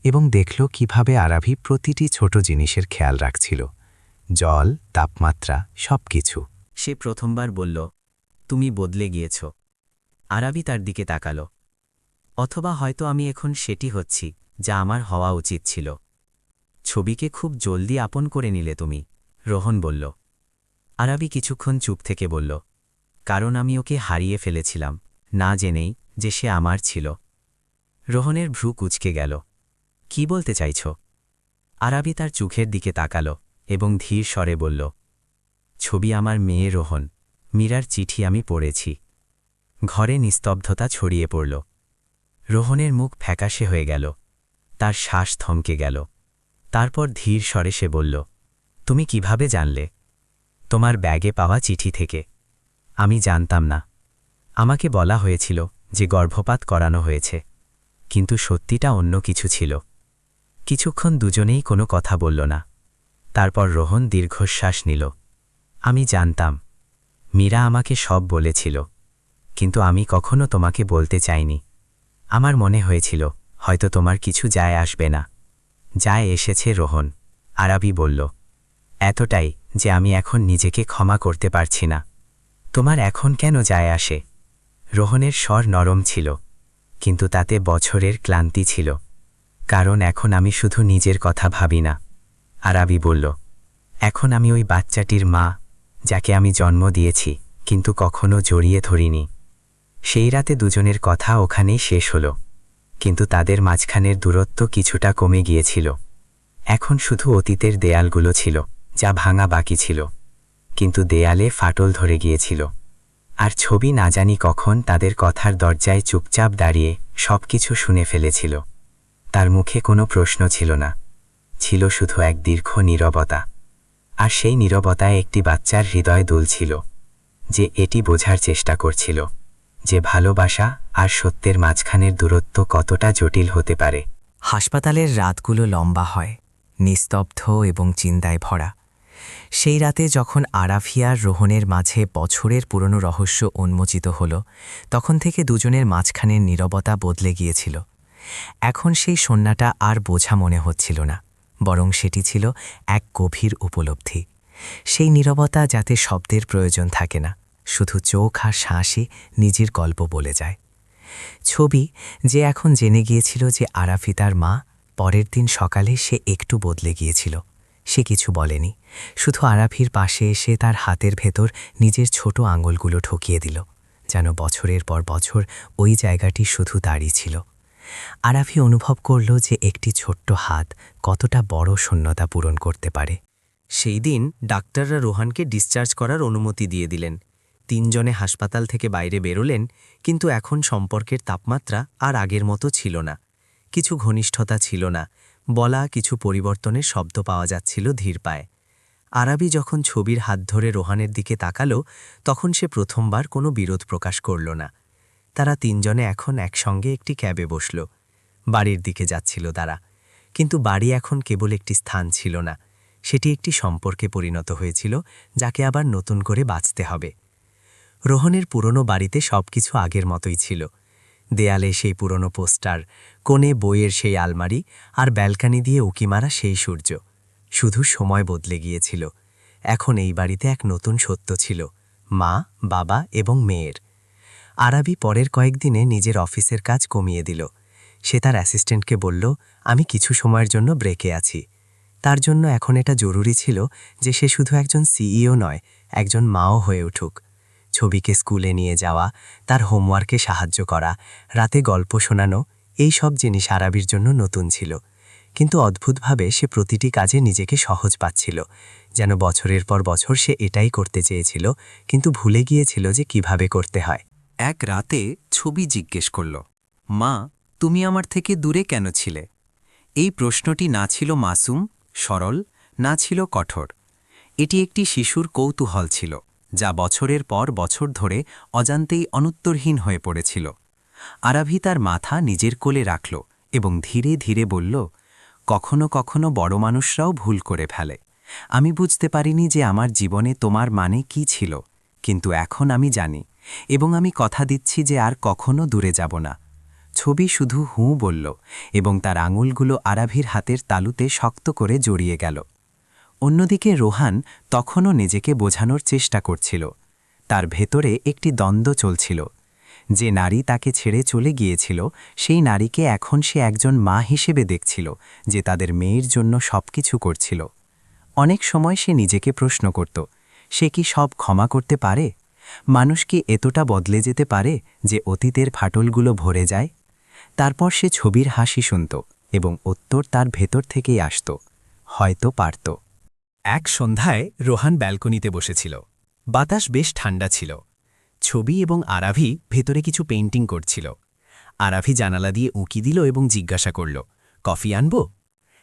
এবং দেখল কিভাবে আরাভি প্রতিটি ছোট জিনিসের খেয়াল রাখছিল। জল, তাপমাত্রা, সবকিছু। সে প্রথমবার বলল, তুমি বদলে গিয়েছ। আরাবি তার দিকে তাকাল। অথবা হয়তো আমি এখন সেটি হচ্ছি যা আমার হওয়া উচিত ছিল। ছবিকে খুব জলদি আপন করে নিলে তুমি, রোহন বলল। আরাবি কিছুক্ষণ চুপ থেকে বলল, কারণ আমি ওকে হারিয়ে ফেলেছিলাম, না জেনেই যে সে আমার ছিল। রোহনের ভ্রু কুঁচকে গেল। কি বলতে চাইছ? আরাবি তার চোখের দিকে তাকাল এবং ধীর স্বরে বলল, ছবি আমার মেয়ে রোহন, মীরার চিঠি আমি পড়েছি। ঘরে নিস্তব্ধতা ছড়িয়ে পড়ল। রোহনের মুখ ফ্যাকাশে হয়ে গেল, তার শ্বাস থমকে গেল। তারপর ধীর স্বরে সে বলল, তুমি কিভাবে জানলে? তোমার ব্যাগে পাওয়া চিঠি থেকে। আমি জানতাম না। আমাকে বলা হয়েছিল যে গর্ভপাত করানো হয়েছে, কিন্তু সত্যিটা অন্য কিছু ছিল। কিছুক্ষণ দুজনেই কোনো কথা বলল না। তারপর রোহন দীর্ঘশ্বাস নিল। আমি জানতাম। মীরা আমাকে সব বলেছিল, কিন্তু আমি কখনো তোমাকে বলতে চাইনি। আমার মনে হয়েছিল হয়তো তোমার কিছু যায় আসবে না। যায় এসেছে রোহন, আরাবি বলল। এতটাই যে আমি এখন নিজেকে ক্ষমা করতে পারছি না। তোমার এখন কেন যায় আসে? রোহনের স্বর নরম ছিল, কিন্তু তাতে বছরের ক্লান্তি ছিল। কারণ এখন আমি শুধু নিজের কথা ভাবি না। আরাবি বলল, এখন আমি ওই বাচ্চাটির মা, যাকে আমি জন্ম দিয়েছি কিন্তু কখনো জড়িয়ে ধরিনি। সেই রাতে দুজনের কথা ওখানেই শেষ হল, কিন্তু তাদের মাঝখানের দূরত্ব কিছুটা কমে গিয়েছিল। এখন শুধু অতীতের দেয়ালগুলো ছিল, যা ভাঙা বাকি ছিল, কিন্তু দেয়ালে ফাটল ধরে গিয়েছিল। আর ছবি না জানি কখন তাদের কথার দরজায় চুপচাপ দাঁড়িয়ে সবকিছু শুনে ফেলেছিল। তার মুখে কোনো প্রশ্ন ছিল না, ছিল শুধু এক দীর্ঘ নীরবতা। আর সেই নীরবতায় একটি বাচ্চার হৃদয় দুলছিল, যে এটি বোঝার চেষ্টা করছিল যে ভালোবাসা আর সত্যের মাঝখানের দূরত্ব কতটা জটিল হতে পারে। হাসপাতালের রাতগুলো লম্বা হয়, নিস্তব্ধ এবং চিন্তায় ভরা। সেই রাতে যখন আরাফিয়ার রোহনের মাঝে বছরের পুরনো রহস্য উন্মোচিত হল, তখন থেকে দুজনের মাঝখানের নীরবতা বদলে গিয়েছিল। এখন সেই সন্নাটা আর বোঝা মনে হচ্ছিল না, বরং সেটি ছিল এক গভীর উপলব্ধি। সেই নীরবতা যাতে শব্দের প্রয়োজন থাকে না, শুধু চোখ আর শ্বাসই নিজের গল্প বলে যায়। ছবি, যে এখন জেনে গিয়েছিল যে আরাফি তার মা, পরের দিন সকালে সে একটু বদলে গিয়েছিল। সে কিছু বলেনি, শুধু আরাফির পাশে এসে তার হাতের ভেতর নিজের ছোট আঙুলগুলো ঠকিয়ে দিল, যেন বছরের পর বছর ওই জায়গাটি শুধু দাঁড়িয়ে ছিল। আরাফি অনুভব করল যে একটি ছোট্ট হাত কতটা বড় শূন্যতা পূরণ করতে পারে। সেই দিন ডাক্তাররা রোহানকে ডিসচার্জ করার অনুমতি দিয়ে দিলেন। তিনজনে হাসপাতাল থেকে বাইরে বেরোলেন, কিন্তু এখন সম্পর্কের তাপমাত্রা আর আগের মতো ছিল না। কিছু ঘনিষ্ঠতা ছিল না, বলা কিছু পরিবর্তনের শব্দ পাওয়া যাচ্ছিল ধীর পায়ে। আরাবি যখন ছবির হাত ধরে রোহানের দিকে তাকালো, তখন সে প্রথমবার কোনো বিরোধ প্রকাশ করল না। তারা তিনজনে এখন একসঙ্গে একটি ক্যাবে বসল। বাড়ির দিকে যাচ্ছিল তারা, কিন্তু বাড়ি এখন কেবল একটি স্থান ছিল না, সেটি একটি সম্পর্কে পরিণত হয়েছিল, যাকে আবার নতুন করে বাঁচতে হবে। রোহনের পুরনো বাড়িতে সবকিছু আগের মতোই ছিল। দেয়ালে সেই পুরনো পোস্টার, কোণে বইয়ের সেই আলমারি, আর ব্যালকানি দিয়ে উঁকি মারা সেই সূর্য। শুধু সময় বদলে গিয়েছিল। এখন এই বাড়িতে এক নতুন সত্য ছিল, মা, বাবা এবং মেয়ের। আরাবি পরের কয়েকদিনে নিজের অফিসের কাজ কমিয়ে দিল। সে তার অ্যাসিস্ট্যান্টকে বলল, আমি কিছু সময়ের জন্য ব্রেকে আছি। তার জন্য এখন এটা জরুরি ছিল যে সে শুধু একজন সিইও নয়, একজন মাও হয়ে উঠুক। ছবিকে স্কুলে নিয়ে যাওয়া, তার হোমওয়ার্কে সাহায্য করা, রাতে গল্প শোনানো, এই সব জিনিস আরাবির জন্য নতুন ছিল। কিন্তু অদ্ভুতভাবে সে প্রতিটি কাজে নিজেকে সহজ পাচ্ছিল, যেন বছরের পর বছর সে এটাই করতে চেয়েছিল, কিন্তু ভুলে গিয়েছিল যে কিভাবে করতে হয়। এক রাতে ছবি জিজ্ঞেস করল, মা, তুমি আমার থেকে দূরে কেন ছিলে? এই প্রশ্নটি না ছিল মাসুম, সরল, না ছিল কঠোর। এটি একটি শিশুর কৌতূহল ছিল, যা বছরের পর বছর ধরে অজান্তেই অনুত্তরহীন হয়ে পড়েছিল। আরাভি তার মাথা নিজের কোলে রাখল এবং ধীরে ধীরে বলল, কখনো কখনো বড় মানুষরাও ভুল করে ফেলে। আমি বুঝতে পারিনি যে আমার জীবনে তোমার মানে কি ছিল, কিন্তু এখন আমি জানি, এবং আমি কথা দিচ্ছি যে আর কখনো দূরে যাব না। ছবি শুধু হুঁ বলল, এবং তার আঙুলগুলো আরাভির হাতের তালুতে শক্ত করে জড়িয়ে গেল। অন্যদিকে রোহান তখনও নিজেকে বোঝানোর চেষ্টা করছিল। তার ভেতরে একটি দ্বন্দ্ব চলছিল। যে নারী তাকে ছেড়ে চলে গিয়েছিল সেই নারীকে এখন সে একজন মা হিসেবে দেখছিল, যে তাদের মেয়ের জন্য সবকিছু করছিল। অনেক সময় সে নিজেকে প্রশ্ন করত, সে কি সব ক্ষমা করতে পারে? মানুষ কি এতটা বদলে যেতে পারে যে অতীতের ফাটলগুলো ভরে যায়? তারপর সে ছবির হাসি শুনত এবং উত্তর তার ভেতর থেকেই আসত, হয়তো পারত। এক সন্ধ্যায় রোহান ব্যালকনিতে বসেছিল। বাতাস বেশ ঠান্ডা ছিল। ছবি এবং আরাভি ভেতরে কিছু পেইন্টিং করছিল। আরাভি জানালা দিয়ে উঁকি দিল এবং জিজ্ঞাসা করল, কফি আনব?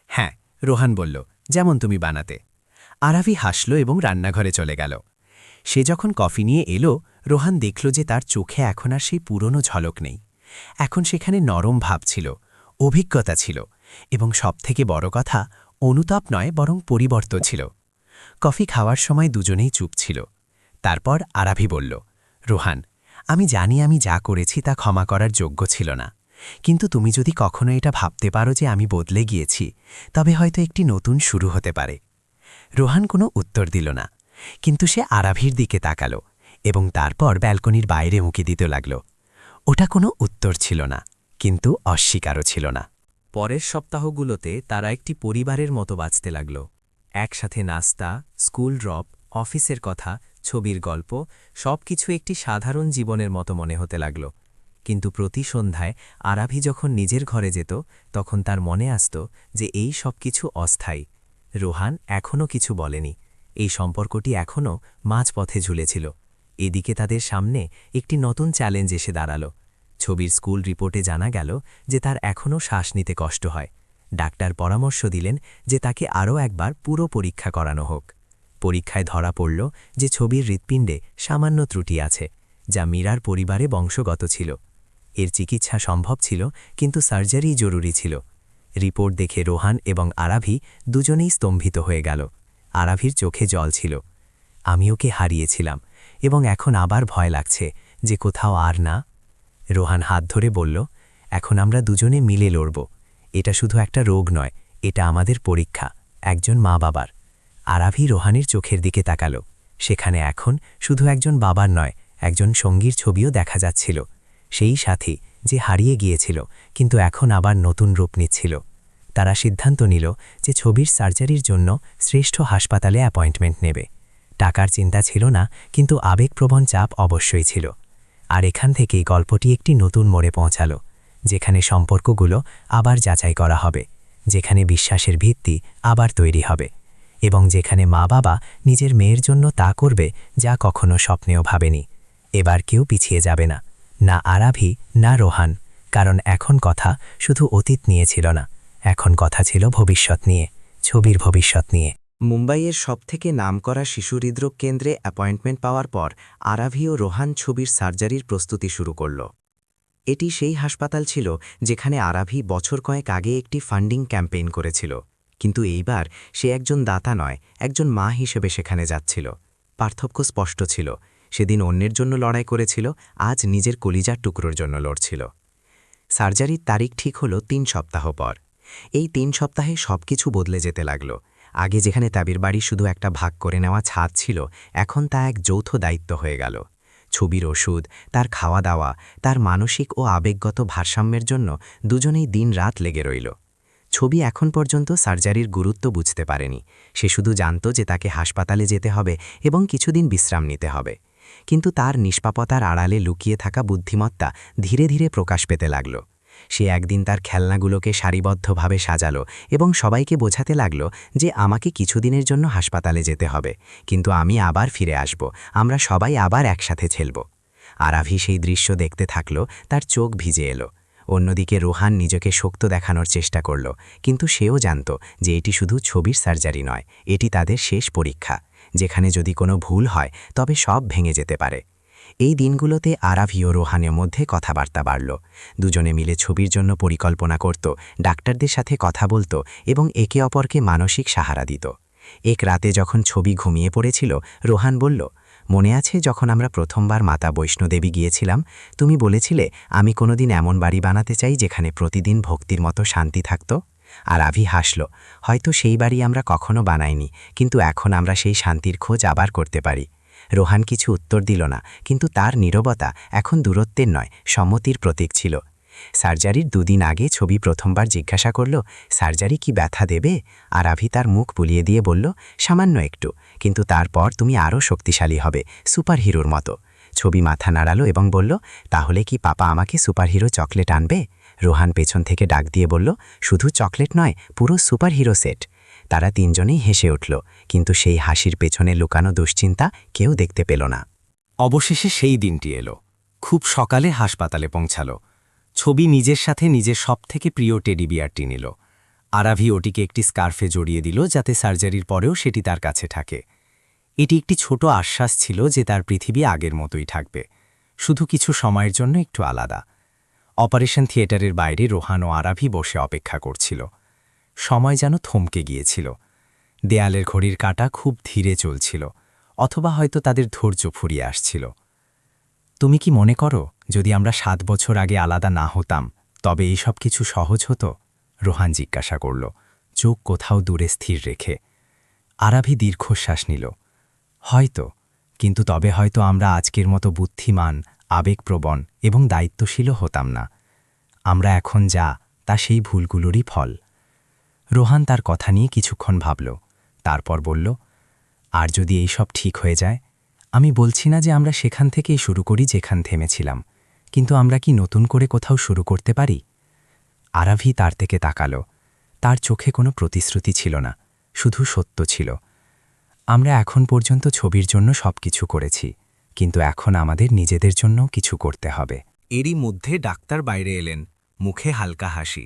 হ্যাঁ, রোহান বলল, যেমন তুমি বানাতে। আরাভি হাসল এবং রান্নাঘরে চলে গেল। সে যখন কফি নিয়ে এলো, রোহান দেখল যে তার চোখে এখন আর সেই পুরনো ঝলক নেই। এখন সেখানে নরম ভাব ছিল, অভিজ্ঞতা ছিল এবং সবথেকে বড় কথা, অনুতাপ নয় বরং পরিবর্তন ছিল। কফি খাওয়ার সময় দুজনেই চুপ ছিল। তারপর আরাভি বলল, রোহান, আমি জানি আমি যা করেছি তা ক্ষমা করার যোগ্য ছিল না, কিন্তু তুমি যদি কখনো এটা ভাবতে পারো যে আমি বদলে গিয়েছি, তবে হয়তো একটি নতুন শুরু হতে পারে। রোহান কোনো উত্তর দিল না, কিন্তু সে আরাভির দিকে তাকাল এবং তারপর ব্যালকনির বাইরে উঁকি দিতে লাগল। ওটা কোনো উত্তর ছিল না, কিন্তু অস্বীকারও ছিল না। পরের সপ্তাহগুলোতে তারা একটি পরিবারের মতো বাঁচতে লাগল। একসাথে নাস্তা, স্কুল ড্রপ, অফিসের কথা, ছবির গল্প, সবকিছু একটি সাধারণ জীবনের মতো মনে হতে লাগল। কিন্তু প্রতি সন্ধ্যায় আরাভি যখন নিজের ঘরে যেত, তখন তার মনে আসত যে এই সব কিছু অস্থায়ী। রোহান এখনও কিছু বলেনি। এই সম্পর্কটি এখনও মাঝপথে ঝুলেছিল। এদিকে তাদের সামনে একটি নতুন চ্যালেঞ্জ এসে দাঁড়াল। ছবির স্কুল রিপোর্টে জানা গেল যে তার এখনও শ্বাস নিতে কষ্ট হয়। ডাক্তার পরামর্শ দিলেন যে তাকে আরও একবার পুরো পরীক্ষা করানো হোক। পরীক্ষায় ধরা পড়ল যে ছবির হৃৎপিণ্ডে সামান্য ত্রুটি আছে, যা মীরার পরিবারে বংশগত ছিল। এর চিকিৎসা সম্ভব ছিল, কিন্তু সার্জারি জরুরি ছিল। রিপোর্ট দেখে রোহান এবং আরাভি দুজনেই স্তম্ভিত হয়ে গেল। আরাভির চোখে জল ছিল। আমি ওকে হারিয়েছিলাম এবং এখন আবার ভয় লাগছে যে কোথাও আর না। রোহান হাত ধরে বলল, এখন আমরা দুজনে মিলে লড়ব। এটা শুধু একটা রোগ নয়, এটা আমাদের পরীক্ষা, একজন মা বাবার। আরাভি রোহানের চোখের দিকে তাকাল। সেখানে এখন শুধু একজন বাবার নয়, একজন সঙ্গীর ছবিও দেখা যাচ্ছিল। সেই সাথী যে হারিয়ে গিয়েছিল কিন্তু এখন আবার নতুন রূপ নিচ্ছিল। তারা সিদ্ধান্ত নিল যে ছবির সার্জারির জন্য শ্রেষ্ঠ হাসপাতালে অ্যাপয়েন্টমেন্ট নেবে। টাকার চিন্তা ছিল না, কিন্তু আবেগপ্রবণ চাপ অবশ্যই ছিল। আর এখান থেকেই গল্পটি একটি নতুন মোড়ে পৌঁছাল, যেখানে সম্পর্কগুলো আবার যাচাই করা হবে, যেখানে বিশ্বাসের ভিত্তি আবার তৈরি হবে এবং যেখানে মা বাবা নিজের মেয়ের জন্য তা করবে যা কখনো স্বপ্নেও ভাবেনি। এবার কেউ পিছিয়ে যাবে না, না আরাভি না রোহান, কারণ এখন কথা শুধু অতীত নিয়ে ছিল না, এখন কথা ছিল ভবিষ্যৎ নিয়ে, ছবির ভবিষ্যৎ নিয়ে। মুম্বাইয়ের সবথেকে নামকরা শিশু হৃদরোগ কেন্দ্রে অ্যাপয়েন্টমেন্ট পাওয়ার পর আরাভি ও রোহান ছবির সার্জারির প্রস্তুতি শুরু করল। এটি সেই হাসপাতাল ছিল যেখানে আরাভি বছর কয়েক আগে একটি ফান্ডিং ক্যাম্পেইন করেছিল, কিন্তু এইবার সে একজন দাতা নয়, একজন মা হিসেবে সেখানে যাচ্ছিল। পার্থক্য স্পষ্ট ছিল, সেদিন অন্যের জন্য লড়াই করেছিল, আজ নিজের কলিজার টুকরোর জন্য লড়ছিল। সার্জারির তারিখ ঠিক হল ৩ সপ্তাহ পর। এই ৩ সপ্তাহে সবকিছু বদলে যেতে লাগল। আগে যেখানে তাবির বাড়ি শুধু একটা ভাগ করে নেওয়া ছাদ ছিল, এখন তা এক যৌথ দায়িত্ব হয়ে গেল। ছবির ওষুধ, তার খাওয়া দাওয়া, তার মানসিক ও আবেগগত ভারসাম্যের জন্য দুজনেই দিন রাত লেগে রইল। ছবি এখন পর্যন্ত সার্জারির গুরুত্ব বুঝতে পারেনি। সে শুধু জানত যে তাকে হাসপাতালে যেতে হবে এবং কিছুদিন বিশ্রাম নিতে হবে। কিন্তু তার নিষ্পাপতার আড়ালে লুকিয়ে থাকা বুদ্ধিমত্তা ধীরে ধীরে প্রকাশ পেতে লাগল। সে একদিন তার খেলনাগুলোকে সারিবদ্ধভাবে সাজালো এবং সবাইকে বোঝাতে লাগল যে আমাকে কিছুদিনের জন্য হাসপাতালে যেতে হবে, কিন্তু আমি আবার ফিরে আসব, আমরা সবাই আবার একসাথে খেলব। আরাভি সেই দৃশ্য দেখতে থাকল, তার চোখ ভিজে এলো। অন্যদিকে রোহান নিজেকে শক্ত দেখানোর চেষ্টা করল, কিন্তু সেও জানত যে এটি শুধু ছবির সার্জারি নয়, এটি তাদের শেষ পরীক্ষা, যেখানে যদি কোনো ভুল হয় তবে সব ভেঙে যেতে পারে। এই দিনগুলোতে আরাভি ও রোহানের মধ্যে কথাবার্তা বাড়ল। দুজনে মিলে ছবির জন্য পরিকল্পনা করত, ডাক্তারদের সাথে কথা বলত এবং একে অপরকে মানসিক সাহারা দিত। এক রাতে যখন ছবি ঘুমিয়ে পড়েছিল, রোহান বলল, মনে আছে যখন আমরা প্রথমবার মাতা বৈষ্ণোদেবী গিয়েছিলাম, তুমি বলেছিলে আমি কোনোদিন এমন বাড়ি বানাতে চাই যেখানে প্রতিদিন ভক্তির মতো শান্তি থাকত। আর আভি হাসল, হয়তো সেই বাড়ি আমরা কখনো বানাইনি, কিন্তু এখন আমরা সেই শান্তির খোঁজ আবার করতে পারি। রোহান কিছু উত্তর দিল না, কিন্তু তার নীরবতা এখন দূরত্বের নয়, সম্মতির প্রতীক ছিল। সার্জারির 2 দিন আগে ছবি প্রথমবার জিজ্ঞাসা করল, সার্জারি কি ব্যথা দেবে? আর আভি তার মুখ বুলিয়ে দিয়ে বলল, সামান্য একটু, কিন্তু তারপর তুমি আরও শক্তিশালী হবে, সুপারহিরোর মতো। ছবি মাথা নাড়ালো এবং বলল, তাহলে কি পাপা আমাকে সুপারহিরো চকলেট আনবে? রোহান পেছন থেকে ডাক দিয়ে বলল, শুধু চকলেট নয়, পুরো সুপারহিরো সেট। তারা 3 জনেই হেসে উঠল, কিন্তু সেই হাসির পেছনে লুকানো দুশ্চিন্তা কেউ দেখতে পেল না। অবশেষে সেই দিনটি এলো। খুব সকালে হাসপাতালে পৌঁছালো। ছবি নিজের সাথে নিজের সবথেকে প্রিয় টেডি বিয়ারটি নিল। আরাভি ওটিকে একটি স্কার্ফে জড়িয়ে দিল, যাতে সার্জারির পরেও সেটি তার কাছে থাকে। এটি একটি ছোট আশ্বাস ছিল যে তার পৃথিবী আগের মতোই থাকবে, শুধু কিছু সময়ের জন্য একটু আলাদা। অপারেশন থিয়েটারের বাইরে রোহান ও আরাভি বসে অপেক্ষা করছিল। সময় যেন থমকে গিয়েছিল। দেয়ালের ঘড়ির কাঁটা খুব ধীরে চলছিল, অথবা হয়তো তাদের ধৈর্য ফুরিয়ে আসছিল। তুমি কি মনে করো, যদি আমরা 7 বছর আগে আলাদা না হতাম, তবে এই সব কিছু সহজ হতো? রোহান জিজ্ঞাসা করল, চোখ কোথাও দূরে স্থির রেখে। আরাভি দীর্ঘশ্বাস নিল। হয়তো, কিন্তু তবে হয়তো আমরা আজকের মতো বুদ্ধিমান, আবেগপ্রবণ এবং দায়িত্বশীলও হতাম না। আমরা এখন যা, তা সেই ভুলগুলোরই ফল। রোহান তার কথা নিয়ে কিছুক্ষণ ভাবল, তারপর বলল, আর যদি এই সব ঠিক হয়ে যায়? আমি বলছি না যে আমরা সেখান থেকেই শুরু করি যেখান থেমেছিলাম, কিন্তু আমরা কি নতুন করে কোথাও শুরু করতে পারি? আরাভি তার থেকে তাকাল। তার চোখে কোনো প্রতিশ্রুতি ছিল না, শুধু সত্য ছিল। আমরা এখন পর্যন্ত ছবির জন্য সবকিছু করেছি, কিন্তু এখন আমাদের নিজেদের জন্য কিছু করতে হবে। এরই মধ্যে ডাক্তার বাইরে এলেন, মুখে হালকা হাসি।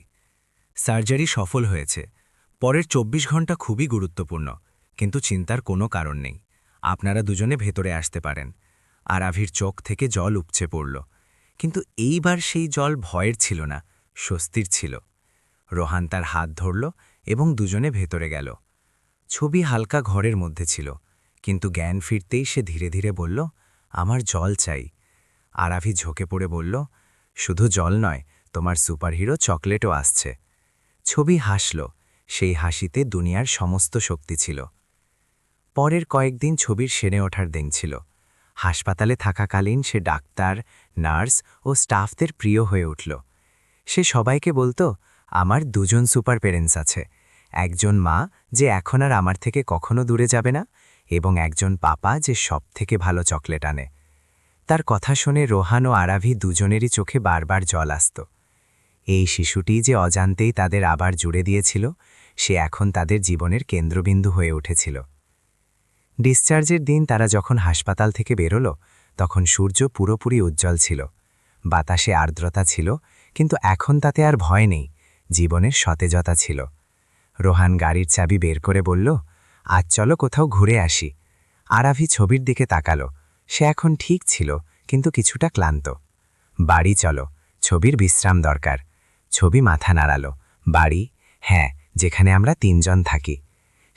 সার্জারি সফল হয়েছে। পরের 24 ঘন্টা খুবই গুরুত্বপূর্ণ, কিন্তু চিন্তার কোনো কারণ নেই। আপনারা দুজনে ভেতরে আসতে পারেন। আরাভির চোখ থেকে জল উপচে পড়ল, কিন্তু এইবার সেই জল ভয়ের ছিল না, স্বস্তির ছিল। রোহান তার হাত ধরল এবং দুজনে ভেতরে গেল। ছবি হালকা ঘরের মধ্যে ছিল, কিন্তু জ্ঞান ফিরতেই সে ধীরে ধীরে বলল, আমার জল চাই। আরাভি ঝোঁকে পড়ে বলল, শুধু জল নয়, তোমার সুপারহিরো চকলেটও আসছে। ছবি হাসল, সেই হাসিতে দুনিয়ার সমস্ত শক্তি ছিল। পরের কয়েকদিন ছবির সেরে ওঠার দিন ছিল। হাসপাতালে থাকাকালীন সে ডাক্তার, নার্স ও স্টাফদের প্রিয় হয়ে উঠল। সে সবাইকে বলতো, আমার 2 জন সুপার পেরেন্টস আছে, একজন মা যে এখন আর আমার থেকে কখনো দূরে যাবে না, এবং একজন পাপা যে সবথেকে ভালো চকলেট আনে। তার কথা শুনে রোহান ও আরাভি দুজনেরই চোখে বারবার জল আসত। এই শিশুটি যে অজান্তেই তাদের আবার জুড়ে দিয়েছিল, সে এখন তাদের জীবনের কেন্দ্রবিন্দু হয়ে উঠেছিল। ডিসচার্জের দিন তারা যখন হাসপাতাল থেকে বেরোল, তখন সূর্য পুরোপুরি উজ্জ্বল ছিল। বাতাসে আর্দ্রতা ছিল, কিন্তু এখন তাতে আর ভয় নেই, জীবনের সতেজতা ছিল। রোহান গাড়ির চাবি বের করে বলল, আজ চলো কোথাও ঘুরে আসি। আরাভি ছবির দিকে তাকালো। সে এখন ঠিক ছিল, কিন্তু কিছুটা ক্লান্ত। বাড়ি চলো, ছবির বিশ্রাম দরকার। ছবি মাথা নাড়ালো। বাড়ি? হ্যাঁ, যেখানে আমরা 3 জন থাকি।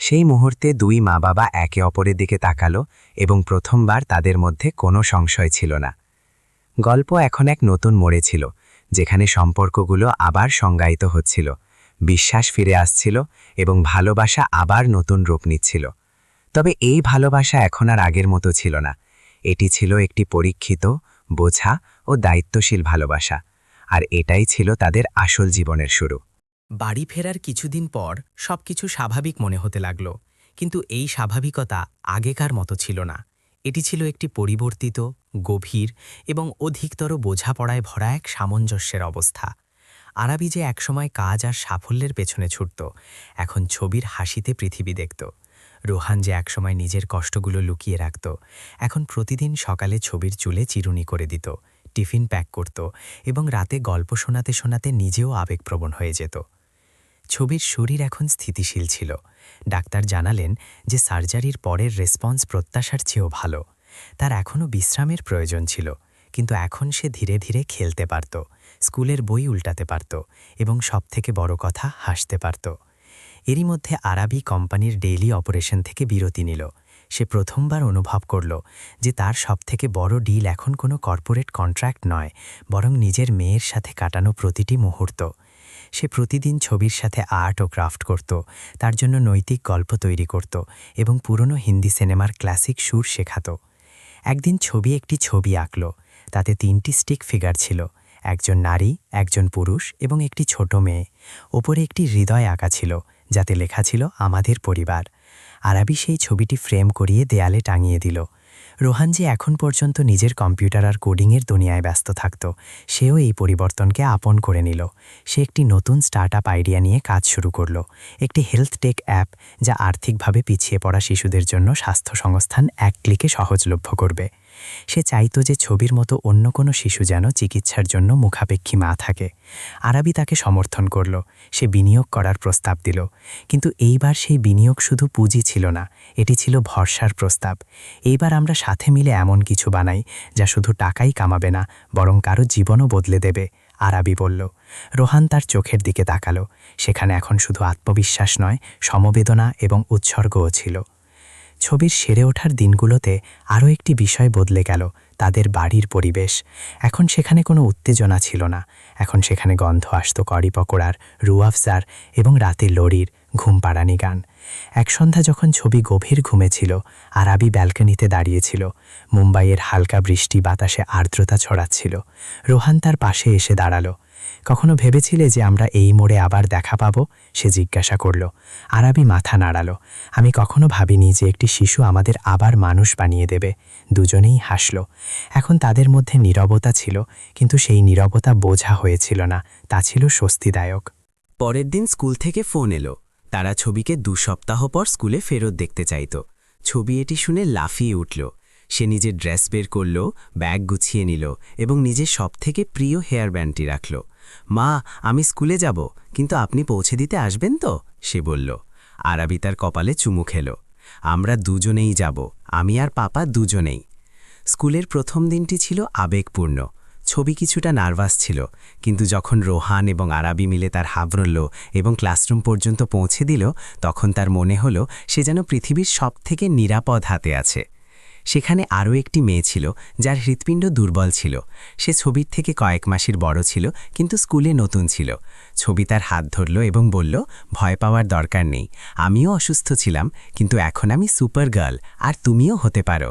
সেই মুহূর্তে 2 মা-বাবা একে অপরের দিকে তাকালো, এবং প্রথমবার তাদের মধ্যে কোনো সংশয় ছিল না। গল্প এখন এক নতুন মোড়ে ছিল, যেখানে সম্পর্কগুলো আবার সংজ্ঞায়িত হচ্ছিল, বিশ্বাস ফিরে আসছিল, এবং ভালোবাসা আবার নতুন রূপ নিচ্ছিল। তবে এই ভালোবাসা এখন আর আগের মতো ছিল না। এটি ছিল একটি পরীক্ষিত, বোঝা ও দায়িত্বশীল ভালোবাসা, আর এটাই ছিল তাদের আসল জীবনের শুরু। বাড়ি ফেরার কিছুদিন পর সবকিছু স্বাভাবিক মনে হতে লাগল, কিন্তু এই স্বাভাবিকতা আগেকার মতো ছিল না। এটি ছিল একটি পরিবর্তিত, গভীর এবং অধিকতর বোঝাপড়ায় ভরা এক সামঞ্জস্যের অবস্থা। আরাবি যে একসময় কাজ আর সাফল্যের পেছনে ছুটত, এখন ছবির হাসিতে পৃথিবী দেখত। রোহান যে একসময় নিজের কষ্টগুলো লুকিয়ে রাখত, এখন প্রতিদিন সকালে ছবির চুলে চিরুনি করে দিত, টিফিন প্যাক করত এবং রাতে গল্প শোনাতে শোনাতে নিজেও আবেগপ্রবণ হয়ে যেত। ছবির শরীর এখন স্থিতিশীল ছিল। ডাক্তার জানালেন যে সার্জারির পরের রেসপন্স প্রত্যাশার চেয়েও ভালো। তার এখনও বিশ্রামের প্রয়োজন ছিল, কিন্তু এখন সে ধীরে ধীরে খেলতে পারত, স্কুলের বই উল্টাতে পারত এবং সবথেকে বড় কথা, হাসতে পারত। এরই মধ্যে আরাবি কোম্পানির ডেইলি অপারেশন থেকে বিরতি নিল। সে প্রথমবার অনুভব করল যে তার সবথেকে বড় ডিল এখন কোনো কর্পোরেট কন্ট্রাক্ট নয়, বরং নিজের মেয়ের সাথে কাটানো প্রতিটি মুহূর্ত। সে প্রতিদিন ছবির সাথে আর্ট ও ক্রাফট করত, তার জন্য নৈতিক গল্প তৈরি করত এবং পুরনো হিন্দি সিনেমার ক্লাসিক সুর শেখাত। একদিন একটি ছবি আঁকল। তাতে 3টি স্টিক ফিগার ছিল, একজন নারী, একজন পুরুষ এবং একটি ছোট মেয়ে। ওপরে একটি হৃদয় আঁকা ছিল, যাতে লেখা ছিল আমাদের পরিবার। আরাবি সেই ছবিটি ফ্রেম করিয়ে দেয়ালে টাঙিয়ে দিল। রোহান যে এখন পর্যন্ত নিজের কম্পিউটার আর কোডিংয়ের দুনিয়ায় ব্যস্ত থাকত, সেও এই পরিবর্তনকে আপন করে নিল। সে একটি নতুন স্টার্টআপ আইডিয়া নিয়ে কাজ শুরু করল, একটি হেলথ টেক অ্যাপ যা আর্থিকভাবে পিছিয়ে পড়া শিশুদের জন্য স্বাস্থ্য সংস্থান এক ক্লিকে সহজলভ্য করবে। সে চাইতো যে ছবির মতো অন্য কোনো শিশু যেন চিকিৎসার জন্য মুখাপেক্ষী মা থাকে। আরাবি তাকে সমর্থন করল, সে বিনিয়োগ করার প্রস্তাব দিল। কিন্তু এইবার সেই বিনিয়োগ শুধু পুঁজি ছিল না, এটি ছিল ভরসার প্রস্তাব। এইবার আমরা সাথে মিলে এমন কিছু বানাই যা শুধু টাকাই কামাবে না, বরং কারো জীবনও বদলে দেবে, আরাবি বলল। রোহান তার চোখের দিকে তাকালো। সেখানে এখন শুধু আত্মবিশ্বাস নয়, সমবেদনা এবং উৎসর্গও ছিল। ছবির সেরে ওঠার দিনগুলোতে আরও একটি বিষয় বদলে গেল, তাদের বাড়ির পরিবেশ। এখন সেখানে কোনো উত্তেজনা ছিল না। এখন সেখানে গন্ধ আসত কড়ি পকোড়ার, রুয়াফজার এবং রাতে লরির ঘুম পাড়ানি গান। এক সন্ধ্যা যখন ছবি গভীর ঘুমে ছিল, আরাবি ব্যালকনিতে দাঁড়িয়েছিল। মুম্বাইয়ের হালকা বৃষ্টি বাতাসে আর্দ্রতা ছড়াচ্ছিল। রোহান তার পাশে এসে দাঁড়ালো। কখনো ভেবেছিলে যে আমরা এই মোড়ে আবার দেখা পাবো? সে জিজ্ঞাসা করল। আরাবি মাথা নাড়ালো। আমি কখনো ভাবিনি যে একটি শিশু আমাদের আবার মানুষ বানিয়ে দেবে। দুজনেই হাসল। এখন তাদের মধ্যে নীরবতা ছিল, কিন্তু সেই নীরবতা বোঝা হয়েছিল না, তা ছিল স্বস্তিদায়ক। পরের দিন স্কুল থেকে ফোন এলো। তারা ছবিকে 2 সপ্তাহ পর স্কুলে ফেরত দেখতে চাইত। ছবি এটি শুনে লাফিয়ে উঠল। সে নিজের ড্রেস বের করল, ব্যাগ গুছিয়ে নিল এবং নিজের সবথেকে প্রিয় হেয়ার ব্যান্ডটি রাখল। মা, আমি স্কুলে যাব, কিন্তু আপনি পৌঁছে দিতে আসবেন তো? সে বলল। আরাবি তার কপালে চুমু খেল। আমরা দুজনেই যাব, আমি আর পাপা দুজনেই। স্কুলের প্রথম দিনটি ছিল আবেগপূর্ণ। ছবি কিছুটা নার্ভাস ছিল, কিন্তু যখন রোহান এবং আরাবি মিলে তার হাবড়ল এবং ক্লাসরুম পর্যন্ত পৌঁছে দিল, তখন তার মনে হলো সে যেন পৃথিবীর সবথেকে নিরাপদ হাতে আছে। সেখানে আরও একটি মেয়ে ছিল যার হৃৎপিণ্ড দুর্বল ছিল। সে ছবির থেকে কয়েক মাসের বড় ছিল, কিন্তু স্কুলে নতুন ছিল। ছবি তার হাত ধরল এবং বলল, ভয় পাওয়ার দরকার নেই, আমিও অসুস্থ ছিলাম, কিন্তু এখন আমি সুপার গার্ল, আর তুমিও হতে পারো।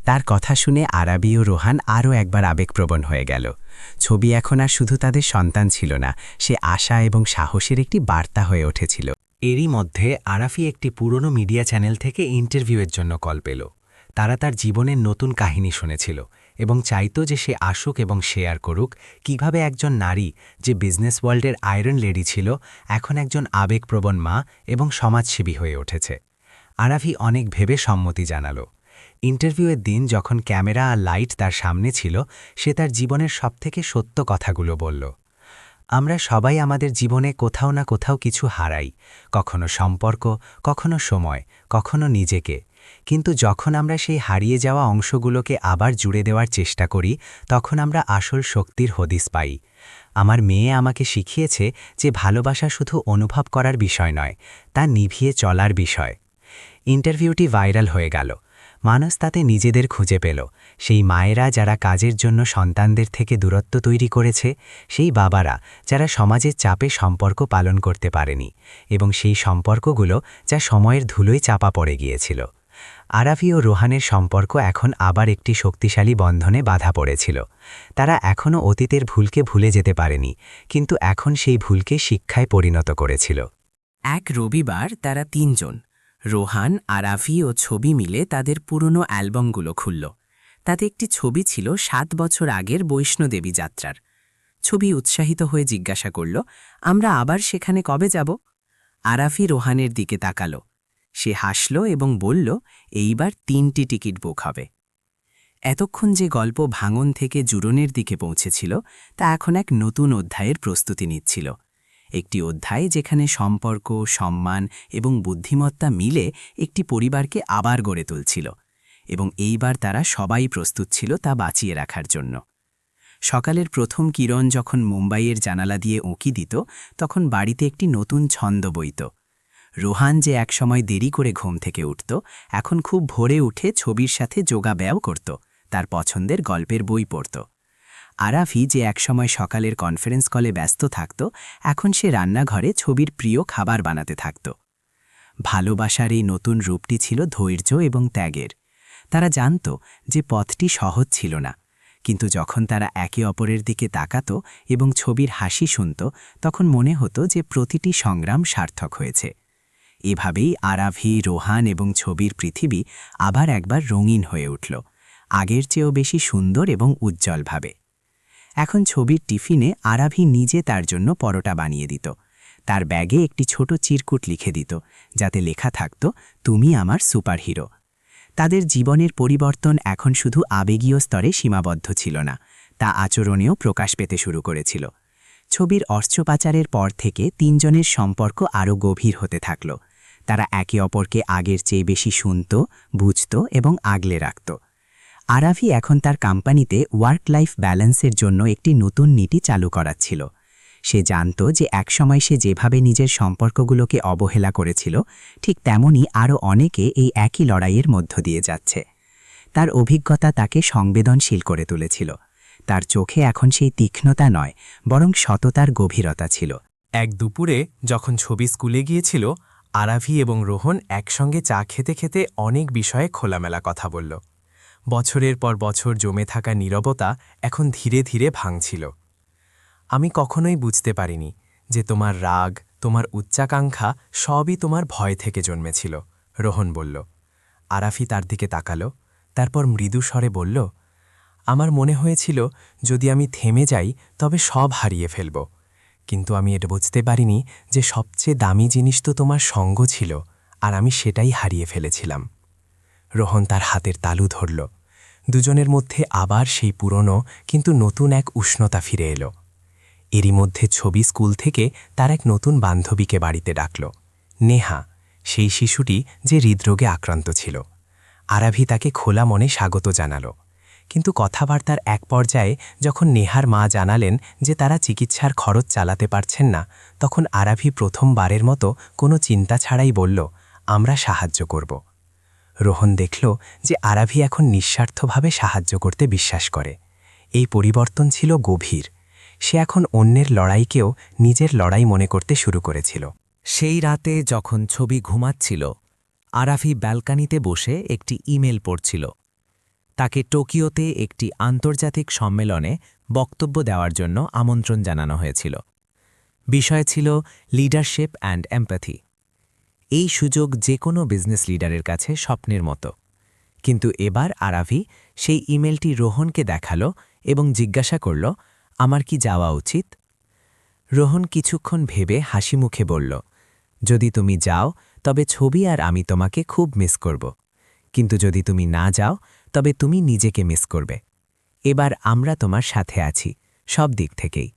তার কথা শুনে আরাবি ও রোহান আরও একবার আবেগপ্রবণ হয়ে গেল। ছবি এখন আর শুধু তাদের সন্তান ছিল না, সে আশা এবং সাহসের একটি বার্তা হয়ে উঠেছিল। এরই মধ্যে আরাফি একটি পুরনো মিডিয়া চ্যানেল থেকে ইন্টারভিউয়ের জন্য কল পেল। তারা তার জীবনের নতুন কাহিনী শুনেছিল এবং চাইতো যে সে আসুক এবং শেয়ার করুক কিভাবে একজন নারী, যে বিজনেস ওয়ার্ল্ডের আয়রন লেডি ছিল, এখন একজন আবেগপ্রবণ মা এবং সমাজসেবী হয়ে উঠেছে। আরাফি অনেক ভেবে সম্মতি জানালো। ইন্টারভিউয়ের দিন যখন ক্যামেরা আর লাইট তার সামনে ছিল, সে তার জীবনের সবথেকে সত্য কথাগুলো বলল। আমরা সবাই আমাদের জীবনে কোথাও না কোথাও কিছু হারাই, কখনো সম্পর্ক, কখনো সময়, কখনো নিজেকে। কিন্তু যখন আমরা সেই হারিয়ে যাওয়া অংশগুলোকে আবার জুড়ে দেওয়ার চেষ্টা করি, তখন আমরা আসল শক্তির হদিস পাই। আমার মেয়ে আমাকে শিখিয়েছে যে ভালোবাসা শুধু অনুভব করার বিষয় নয়, তা নিভিয়ে চলার বিষয়। ইন্টারভিউটি ভাইরাল হয়ে গেল। মানুষ তাতে নিজেদের খুঁজে পেল। সেই মায়েরা যারা কাজের জন্য সন্তানদের থেকে দূরত্ব তৈরি করেছে, সেই বাবারা যারা সমাজের চাপে সম্পর্ক পালন করতে পারেনি, এবং সেই সম্পর্কগুলো যা সময়ের ধুলোয় চাপা পড়ে গিয়েছিল। আরাফি ও রোহানের সম্পর্ক এখন আবার একটি শক্তিশালী বন্ধনে বাধা পড়েছিল। তারা এখনও অতীতের ভুলকে ভুলে যেতে পারেনি, কিন্তু এখন সেই ভুলকে শিক্ষায় পরিণত করেছিল। এক রবিবার তারা 3 জন, রোহান, আরাফি ও ছবি মিলে তাদের পুরনো অ্যালবামগুলো খুলল। তাতে একটি ছবি ছিল 7 বছর আগের বৈষ্ণোদেবী যাত্রার। ছবি উৎসাহিত হয়ে জিজ্ঞাসা করল, আমরা আবার সেখানে কবে যাব? আরাফি রোহানের দিকে তাকালো। সে হাসল এবং বলল, এইবার 3টি টিকিট বুক হবে। এতক্ষণ যে গল্প ভাঙন থেকে জুড়নের দিকে পৌঁছেছিল, তা এখন এক নতুন অধ্যায়ের প্রস্তুতি নিচ্ছিল। একটি অধ্যায় যেখানে সম্পর্ক, সম্মান এবং বুদ্ধিমত্তা মিলে একটি পরিবারকে আবার গড়ে তুলছিল, এবং এইবার তারা সবাই প্রস্তুত ছিল তা বাঁচিয়ে রাখার জন্য। সকালের প্রথম কিরণ যখন মুম্বাইয়ের জানালা দিয়ে উঁকি দিত, তখন বাড়িতে একটি নতুন ছন্দ বইত। রোহান, যে একসময় দেরি করে ঘুম থেকে উঠত, এখন খুব ভোরে উঠে ছবির সাথে যোগাব্যায়াম করত, তার পছন্দের গল্পের বই পড়ত। আরাফি যে একসময় সকালের কনফারেন্স কলে ব্যস্ত থাকত, এখন সে রান্নাঘরে ছবির প্রিয় খাবার বানাতে থাকত। ভালোবাসার এই নতুন রূপটি ছিল ধৈর্য এবং ত্যাগের। তারা জানত যে পথটি সহজ ছিল না, কিন্তু যখন তারা একে অপরের দিকে তাকাত এবং ছবির হাসি শুনত, তখন মনে হতো যে প্রতিটি সংগ্রাম সার্থক হয়েছে। এভাবেই আরাভি, রোহান এবং ছবির পৃথিবী আবার একবার রঙিন হয়ে উঠল, আগের চেয়েও বেশি সুন্দর এবং উজ্জ্বলভাবে। এখন ছবির টিফিনে আরাভি নিজে তার জন্য পরোটা বানিয়ে দিত। তার ব্যাগে একটি ছোট চিরকুট লিখে দিত, যাতে লেখা থাকত, তুমি আমার সুপারহিরো। তাদের জীবনের পরিবর্তন এখন শুধু আবেগীয় স্তরে সীমাবদ্ধ ছিল না, তা আচরণেও প্রকাশ পেতে শুরু করেছিল। ছবির অস্ত্রোপচারের পর থেকে তিনজনের সম্পর্ক আরও গভীর হতে থাকল। তারা একে অপরকে আগের চেয়ে বেশি শুনত, বুঝত এবং আগলে রাখত। আরাভি এখন তার কোম্পানিতে ওয়ার্ক লাইফ ব্যালেন্সের জন্য একটি নতুন নীতি চালু করাচ্ছিল। সে জানত যে একসময় সে যেভাবে নিজের সম্পর্কগুলোকে অবহেলা করেছিল, ঠিক তেমনই আরও অনেকে এই একই লড়াইয়ের মধ্য দিয়ে যাচ্ছে। তার অভিজ্ঞতা তাকে সংবেদনশীল করে তুলেছিল। তার চোখে এখন সেই তীক্ষ্ণতা নয়, বরং সততার গভীরতা ছিল। এক দুপুরে যখন ছবি স্কুলে গিয়েছিল, আরাভি এবং রোহন একসঙ্গে চা খেতে খেতে অনেক বিষয়ে খোলামেলা কথা বলল। বছরের পর বছর জমে থাকা নীরবতা এখন ধীরে ধীরে ভাঙছিল। আমি কখনোই বুঝতে পারিনি যে তোমার রাগ, তোমার উচ্চাকাঙ্ক্ষা সবই তোমার ভয় থেকে জন্মেছিল, রোহন বলল। আরাফি তার দিকে তাকালো, তারপর মৃদু স্বরে বলল, আমার মনে হয়েছিল যদি আমি থেমে যাই তবে সব হারিয়ে ফেলব, কিন্তু আমি এটা বুঝতে পারিনি যে সবচেয়ে দামি জিনিস তো তোমার সঙ্গ ছিল, আর আমি সেটাই হারিয়ে ফেলেছিলাম। রোহন তার হাতের তালু ধরল। দুজনের মধ্যে আবার সেই পুরনো কিন্তু নতুন এক উষ্ণতা ফিরে এলো। এরই মধ্যে ছবি স্কুল থেকে তার এক নতুন বান্ধবীকে বাড়িতে ডাকল, নেহা, সেই শিশুটি যে হৃদরোগে আক্রান্ত ছিল। আরাভি তাকে খোলা মনে স্বাগত জানাল, কিন্তু কথাবার্তার এক পর্যায়ে যখন নেহার মা জানালেন যে তারা চিকিৎসার খরচ চালাতে পারছেন না, তখন আরাভি প্রথমবারের মতো কোনো চিন্তা ছাড়াই বলল, আমরা সাহায্য করব। রোহন দেখল যে আরাভি এখন নিঃস্বার্থভাবে সাহায্য করতে বিশ্বাস করে। এই পরিবর্তন ছিল গভীর। সে এখন অন্যের লড়াইকেও নিজের লড়াই মনে করতে শুরু করেছিল। সেই রাতে যখন ছবি ঘুমাচ্ছিল, আরাফি ব্যালকানিতে বসে একটি ইমেল পড়ছিল। তাকে টোকিওতে একটি আন্তর্জাতিক সম্মেলনে বক্তব্য দেওয়ার জন্য আমন্ত্রণ জানানো হয়েছিল। বিষয় ছিল লিডারশিপ অ্যান্ড এমপ্যাথি। এই সুযোগ যে কোনো বিজনেস লিডারের কাছে স্বপ্নের মতো। কিন্তু এবার আরাভি সেই ইমেলটি রোহনকে দেখালো এবং জিজ্ঞাসা করল, আমার কি যাওয়া উচিত? রোহন কিছুক্ষণ ভেবে হাসি মুখে বলল, যদি তুমি যাও তবে ছবি আর আমি তোমাকে খুব মিস করব, কিন্তু যদি তুমি না যাও তবে তুমি নিজেকে মিস করবে। এবার আমরা তোমার সাথে আছি, সব দিক থেকেই।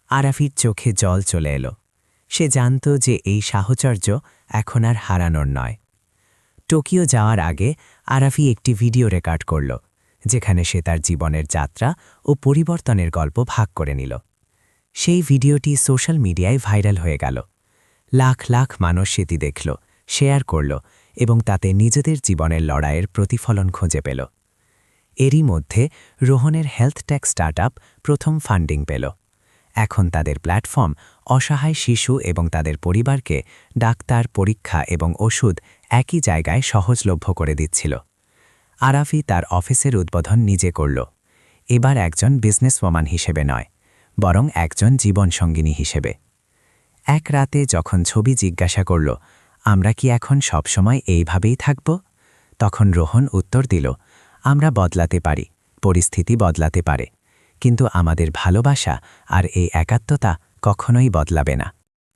আরাফির চোখে জল চলে এলো। সে জানত যে এই সাহচর্য এখন আর হারানোর নয়। টোকিও যাওয়ার আগে আরাফি একটি ভিডিও রেকর্ড করল, যেখানে সে তার জীবনের যাত্রা ও পরিবর্তনের গল্প ভাগ করে নিল। সেই ভিডিওটি সোশ্যাল মিডিয়ায় ভাইরাল হয়ে গেল। লাখ লাখ মানুষ সেটি দেখল, শেয়ার করল এবং তাতে নিজেদের জীবনের লড়াইয়ের প্রতিফলন খুঁজে পেল। এরই মধ্যে রোহনের হেলথ টেক স্টার্টআপ প্রথম ফান্ডিং পেল। এখন তাদের প্ল্যাটফর্ম অসহায় শিশু এবং তাদের পরিবারকে ডাক্তার, পরীক্ষা এবং ওষুধ একই জায়গায় সহজলভ্য করে দিচ্ছিল। আরাফি তার অফিসের উদ্বোধন নিজে করল, এবার একজন বিজনেসওয়ামান হিসেবে নয়, বরং একজন জীবনসঙ্গিনী হিসেবে। এক রাতে যখন ছবি জিজ্ঞাসা করল, আমরা কি এখন সবসময় এইভাবেই থাকব? তখন রোহন উত্তর দিল, আমরা বদলাতে পারি, পরিস্থিতি বদলাতে পারে, কিন্তু আমাদের ভালোবাসা আর এই একাত্মতা কখনোই বদলাবে না।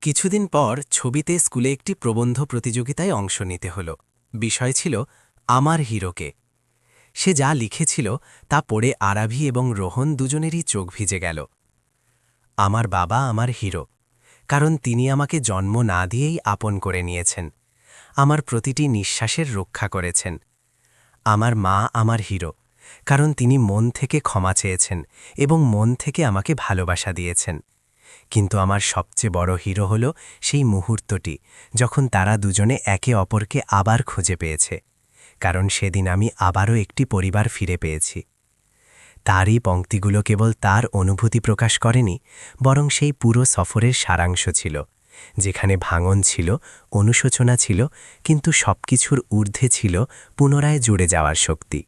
কিছুদিন পর ছবিতে স্কুলে একটি প্রবন্ধ প্রতিযোগিতায় অংশ নিতে হল। বিষয় ছিল আমার হিরোকে। সে যা লিখেছিল তা পড়ে আরাভি এবং রোহন দুজনেরই চোখ ভিজে গেল। আমার বাবা আমার হিরো, কারণ তিনি আমাকে জন্ম না দিয়েই আপন করে নিয়েছেন, আমার প্রতিটি নিঃশ্বাসের রক্ষা করেছেন। আমার মা আমার হিরো, কারণ তিনি মন থেকে ক্ষমা চেয়েছেন এবং মন থেকে আমাকে ভালোবাসা দিয়েছেন। কিন্তু আমার সবচেয়ে বড় হিরো হল সেই মুহূর্তটি যখন তারা দুজনে একে অপরকে আবার খুঁজে পেয়েছে, কারণ সেদিন আমি আবারও একটি পরিবার ফিরে পেয়েছি। তারই পংক্তিগুলো কেবল তার অনুভূতি প্রকাশ করেনি, বরং সেই পুরো সফরের সারাংশ ছিল, যেখানে ভাঙন ছিল, অনুশোচনা ছিল, কিন্তু সবকিছুর ঊর্ধ্বে ছিল পুনরায় জুড়ে যাওয়ার শক্তি।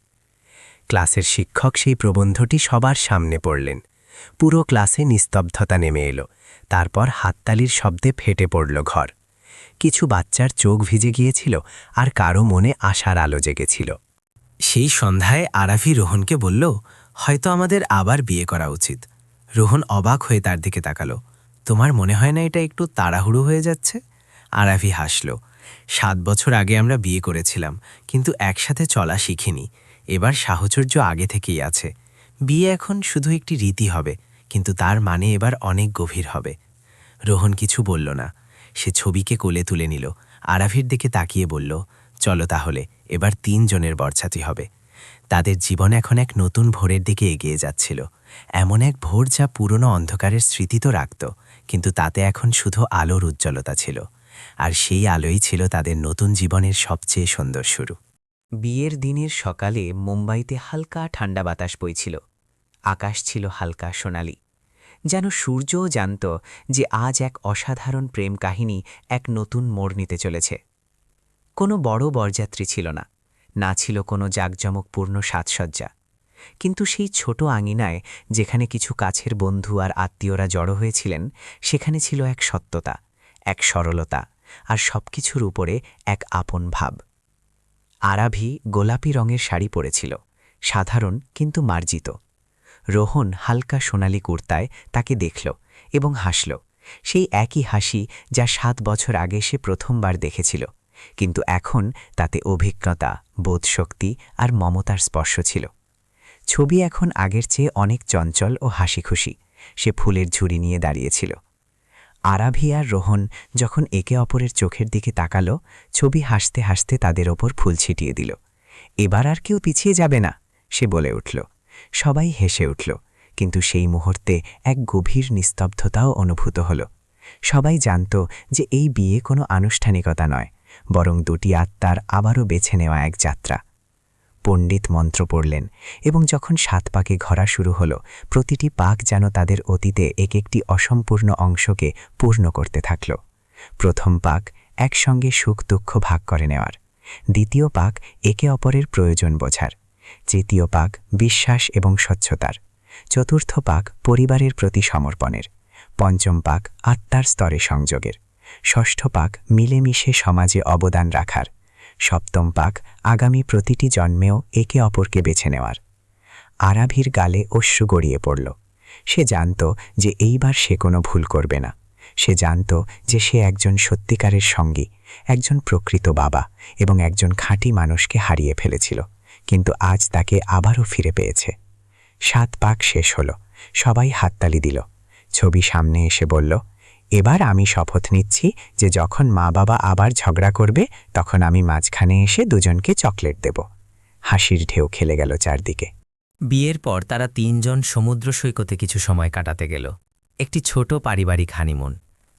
ক্লাসের শিক্ষক সেই প্রবন্ধটি সবার সামনে পড়লেন। পুরো ক্লাসে নিস্তব্ধতা নেমে এলো। তারপর হাততালির শব্দে ফেটে পড়ল ঘর। কিছু বাচ্চার চোখ ভিজে গিয়েছিল, আর কারো মনে আশার আলো জেগেছিল। সেই সন্ধ্যায় আরাফি রোহনকে বলল, হয়তো আমাদের আবার বিয়ে করা উচিত। রোহন অবাক হয়ে তার দিকে তাকালো। তোমার মনে হয় না এটা একটু তাড়াহুড়ো হয়ে যাচ্ছে? আরাফি হাসল। 7 বছর আগে আমরা বিয়ে করেছিলাম, কিন্তু একসাথে চলা শিখিনি। এবার সাহচর্য আগে থেকেই আছে। বিয়ে এখন শুধু একটি রীতি হবে, কিন্তু তার মানে এবার অনেক গভীর হবে। রোহন কিছু বলল না। সে ছবিকে কোলে তুলে নিল, আরাফির দিকে তাকিয়ে বলল, চলো তাহলে, এবার 3 জনের বরযাত্রী হবে। তাদের জীবন এখন এক নতুন ভোরের দিকে এগিয়ে যাচ্ছিল। এমন এক ভোর যা পুরনো অন্ধকারের স্মৃতি তো রাখত, কিন্তু তাতে এখন শুধু আলোর উজ্জ্বলতা ছিল। আর সেই আলোই ছিল তাদের নতুন জীবনের সবচেয়ে সুন্দর শুরু। বিয়ের দিনের সকালে মুম্বাইতে হালকা ঠান্ডা বাতাস বইছিল। আকাশ ছিল হালকা সোনালি, যেন সূর্যও জানত যে আজ এক অসাধারণ প্রেম কাহিনী এক নতুন মোড় নিতে চলেছে। কোনো বড় বরযাত্রী ছিল না, না ছিল কোনো জাঁকজমকপূর্ণ সাজসজ্জা, কিন্তু সেই ছোট আঙিনায় যেখানে কিছু কাছের বন্ধু আর আত্মীয়রা জড়ো হয়েছিলেন, সেখানে ছিল এক সত্যতা, এক সরলতা, আর সবকিছুর উপরে এক আপন ভাব। আরাভি গোলাপি রঙের শাড়ি পরেছিল, সাধারণ কিন্তু মার্জিত। রোহন হালকা সোনালি কুর্তায় তাকে দেখল এবং হাসল, সেই একই হাসি যা 7 বছর আগে সে প্রথমবার দেখেছিল, কিন্তু এখন তাতে অভিজ্ঞতা, বোধশক্তি আর মমতার স্পর্শ ছিল। ছবি এখন আগের চেয়ে অনেক চঞ্চল ও হাসিখুশি। সে ফুলের ঝুড়ি নিয়ে দাঁড়িয়েছিল। আরাভি আর রোহন যখন একে অপরের চোখের দিকে তাকালো, ছবি হাসতে হাসতে তাদের ওপর ফুল ছিটিয়ে দিল। এবার আর কেউ পিছিয়ে যাবে না, সে বলে উঠল। সবাই হেসে উঠল, কিন্তু সেই মুহূর্তে এক গভীর নিস্তব্ধতাও অনুভূত হল। সবাই জানত যে এই বিয়ে কোনো আনুষ্ঠানিকতা নয়, বরং দুটি আত্মার আবারও বেছে নেওয়া এক যাত্রা। পণ্ডিত মন্ত্র পড়লেন, এবং যখন 7 পাকে ঘোরা শুরু হল, প্রতিটি পাক যেন তাদের অতীতে এক একটি অসম্পূর্ণ অংশকে পূর্ণ করতে থাকল। প্রথম পাক একসঙ্গে সুখ দুঃখ ভাগ করে নেওয়ার, দ্বিতীয় পাক একে অপরের প্রয়োজন বোঝার, তৃতীয় পাক বিশ্বাস এবং স্বচ্ছতার, চতুর্থ পাক পরিবারের প্রতি সমর্পণের, পঞ্চম পাক আত্মার স্তরে সংযোগের, ষষ্ঠ পাক মিলেমিশে সমাজে অবদান রাখার, সপ্তম পাক আগামী প্রতিটি জন্মেও একে অপরকে বেছে নেওয়ার। আরাভির গালে অশ্রু গড়িয়ে পড়ল। সে জানত যে এইবার সে কোনো ভুল করবে না। সে জানত যে সে একজন সত্যিকারের সঙ্গী, একজন প্রকৃত বাবা এবং একজন খাঁটি মানুষকে হারিয়ে ফেলেছিল, কিন্তু আজ তাকে আবারও ফিরে পেয়েছে। 7 পাক শেষ হল, সবাই হাততালি দিল। ছবি সামনে এসে বলল, এবার আমি শপথ নিচ্ছি যে যখন মা বাবা আবার ঝগড়া করবে, তখন আমি মাঝখানে এসে দুজনকে চকলেট দেব। হাসির ঢেউ খেলে গেল চারদিকে। বিয়ের পর তারা 3 জন সমুদ্র সৈকতে কিছু সময় কাটাতে গেল। একটি ছোট পারিবারিক হানিমুন।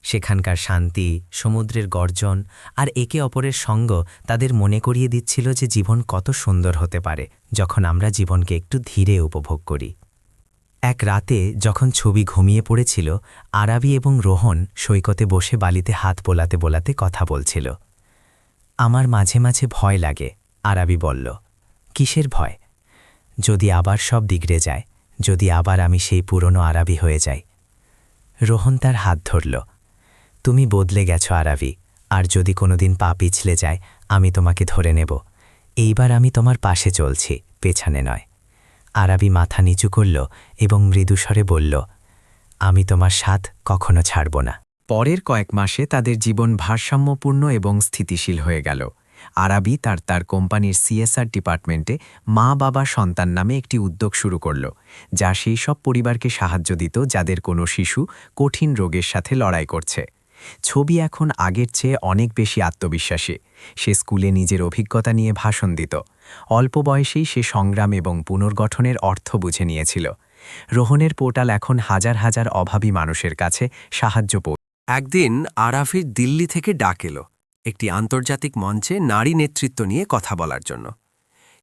সেখানকার শান্তি, সমুদ্রের গর্জন আর একে অপরের সঙ্গ তাদের মনে করিয়ে দিচ্ছিল যে জীবন কত সুন্দর হতে পারে যখন আমরা জীবনকে একটু ধীরে উপভোগ করি। এক রাতে যখন ছবি ঘুমিয়ে পড়েছিল, আরাবি এবং রোহন সৈকতে বসে বালিতে হাত বোলাতে বোলাতে কথা বলছিল। আমার মাঝে মাঝে ভয় লাগে, আরাবি বলল। কিসের ভয়? যদি আবার সব বিগড়ে যায়, যদি আবার আমি সেই পুরনো আরাবি হয়ে যাই। রোহন তার হাত ধরল। তুমি বদলে গেছো আরাবি, আর যদি কোনোদিন পা পিছলে যায়, আমি তোমাকে ধরে নেব। এইবার আমি তোমার পাশে চলছি, পেছনে নয়। আরাবি মাথা নিচু করল এবং মৃদুস্বরে বলল, আমি তোমার সাথ কখনো ছাড়ব না। পরের কয়েক মাসে তাদের জীবন ভারসাম্যপূর্ণ এবং স্থিতিশীল হয়ে গেল। আরাবি তার কোম্পানির সিএসআর ডিপার্টমেন্টে মা বাবা সন্তান নামে একটি উদ্যোগ শুরু করল, যা সেই সব পরিবারকে সাহায্য দিত যাদের কোনো শিশু কঠিন রোগের সাথে লড়াই করছে। ছবি এখন আগের চেয়ে অনেক বেশি আত্মবিশ্বাসী। সে স্কুলে নিজের অভিজ্ঞতা নিয়ে ভাষণ দিত। অল্প বয়সেই সে সংগ্রাম এবং পুনর্গঠনের অর্থ বুঝে নিয়েছিল। রোহনের পোর্টাল এখন হাজার হাজার অভাবী মানুষের কাছে সাহায্য একদিন আরাফির দিল্লি থেকে ডাক এলো একটি আন্তর্জাতিক মঞ্চে নারী নেতৃত্ব নিয়ে কথা বলার জন্য।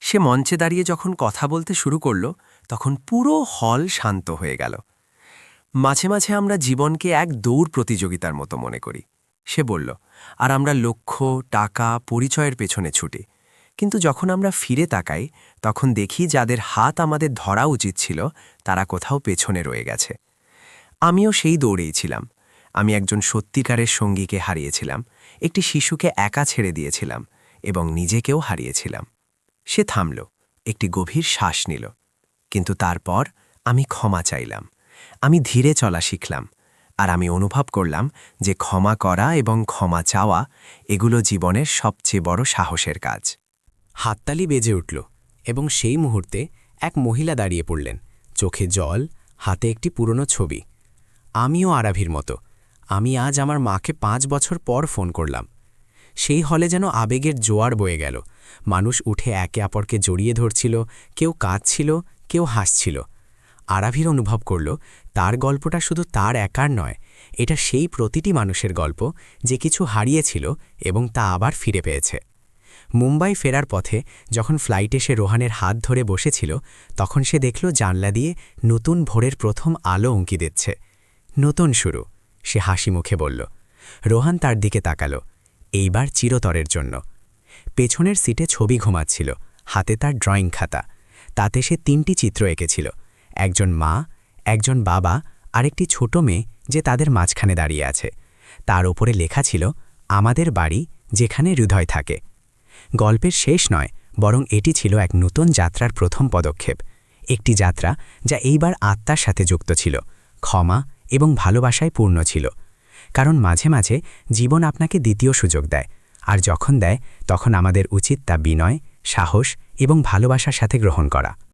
সে মঞ্চে দাঁড়িয়ে যখন কথা বলতে শুরু করল, তখন পুরো হল শান্ত হয়ে গেল। মাঝে মাঝে আমরা জীবনকে এক দৌড় প্রতিযোগিতার মতো মনে করি, সে বলল, আর আমরা লক্ষ্য, টাকা, পরিচয়ের পেছনে ছুটি। কিন্তু যখন আমরা ফিরে তাকাই তখন দেখি যাদের হাত আমাদের ধরা উচিত ছিল তারা কোথাও পেছনে রয়ে গেছে। আমিও সেই দৌড়েই ছিলাম। আমি একজন সত্যিকারের সঙ্গীকে হারিয়েছিলাম, একটি শিশুকে একা ছেড়ে দিয়েছিলাম এবং নিজেকেও হারিয়েছিলাম। সে থামল, একটি গভীর শ্বাস নিল। কিন্তু তারপর আমি ক্ষমা চাইলাম। আমি ধীরে চলা শিখলাম, আর আমি অনুভব করলাম যে ক্ষমা করা এবং ক্ষমা চাওয়া এগুলো জীবনের সবচেয়ে বড় সাহসের কাজ। হাততালি বেজে উঠল এবং সেই মুহূর্তে এক মহিলা দাঁড়িয়ে পড়লেন, চোখে জল, হাতে একটি পুরনো ছবি। আমিও আরাভির মতো। আমি আজ আমার মাকে 5 বছর পর ফোন করলাম। সেই হলে যেন আবেগের জোয়ার বয়ে গেল। মানুষ উঠে একে অপরকে জড়িয়ে ধরছিল, কেউ কাঁদছিল, কেউ হাসছিল। আরাভির অনুভব করল তার গল্পটা শুধু তার একার নয়, এটা সেই প্রতিটি মানুষের গল্প যে কিছু হারিয়েছিল এবং তা আবার ফিরে পেয়েছে। মুম্বাই ফেরার পথে যখন ফ্লাইটে সে রোহানের হাত ধরে বসেছিল, তখন সে দেখল জানলা দিয়ে নতুন ভোরের প্রথম আলো উঁকি দিচ্ছে। নতুন শুরু, সে হাসি মুখে বলল। রোহান তার দিকে তাকাল, এইবার চিরতরের জন্য। পেছনের সিটে ছবি ঘুমাচ্ছিল, হাতে তার ড্রয়িং খাতা। তাতে সে 3টি চিত্র এঁকেছিল, একজন মা, একজন বাবা আর একটি ছোট মেয়ে যে তাদের মাঝখানে দাঁড়িয়ে আছে। তার ওপরে লেখা ছিল, আমাদের বাড়ি যেখানে হৃদয় থাকে। গল্পের শেষ নয়, বরং এটি ছিল এক নতুন যাত্রার প্রথম পদক্ষেপ, একটি যাত্রা যা এইবার আত্মার সাথে যুক্ত ছিল, ক্ষমা এবং ভালোবাসায় পূর্ণ ছিল। কারণ মাঝে মাঝে জীবন আপনাকে দ্বিতীয় সুযোগ দেয়, আর যখন দেয় তখন আমাদের উচিত তা বিনয়, সাহস এবং ভালোবাসার সাথে গ্রহণ করা।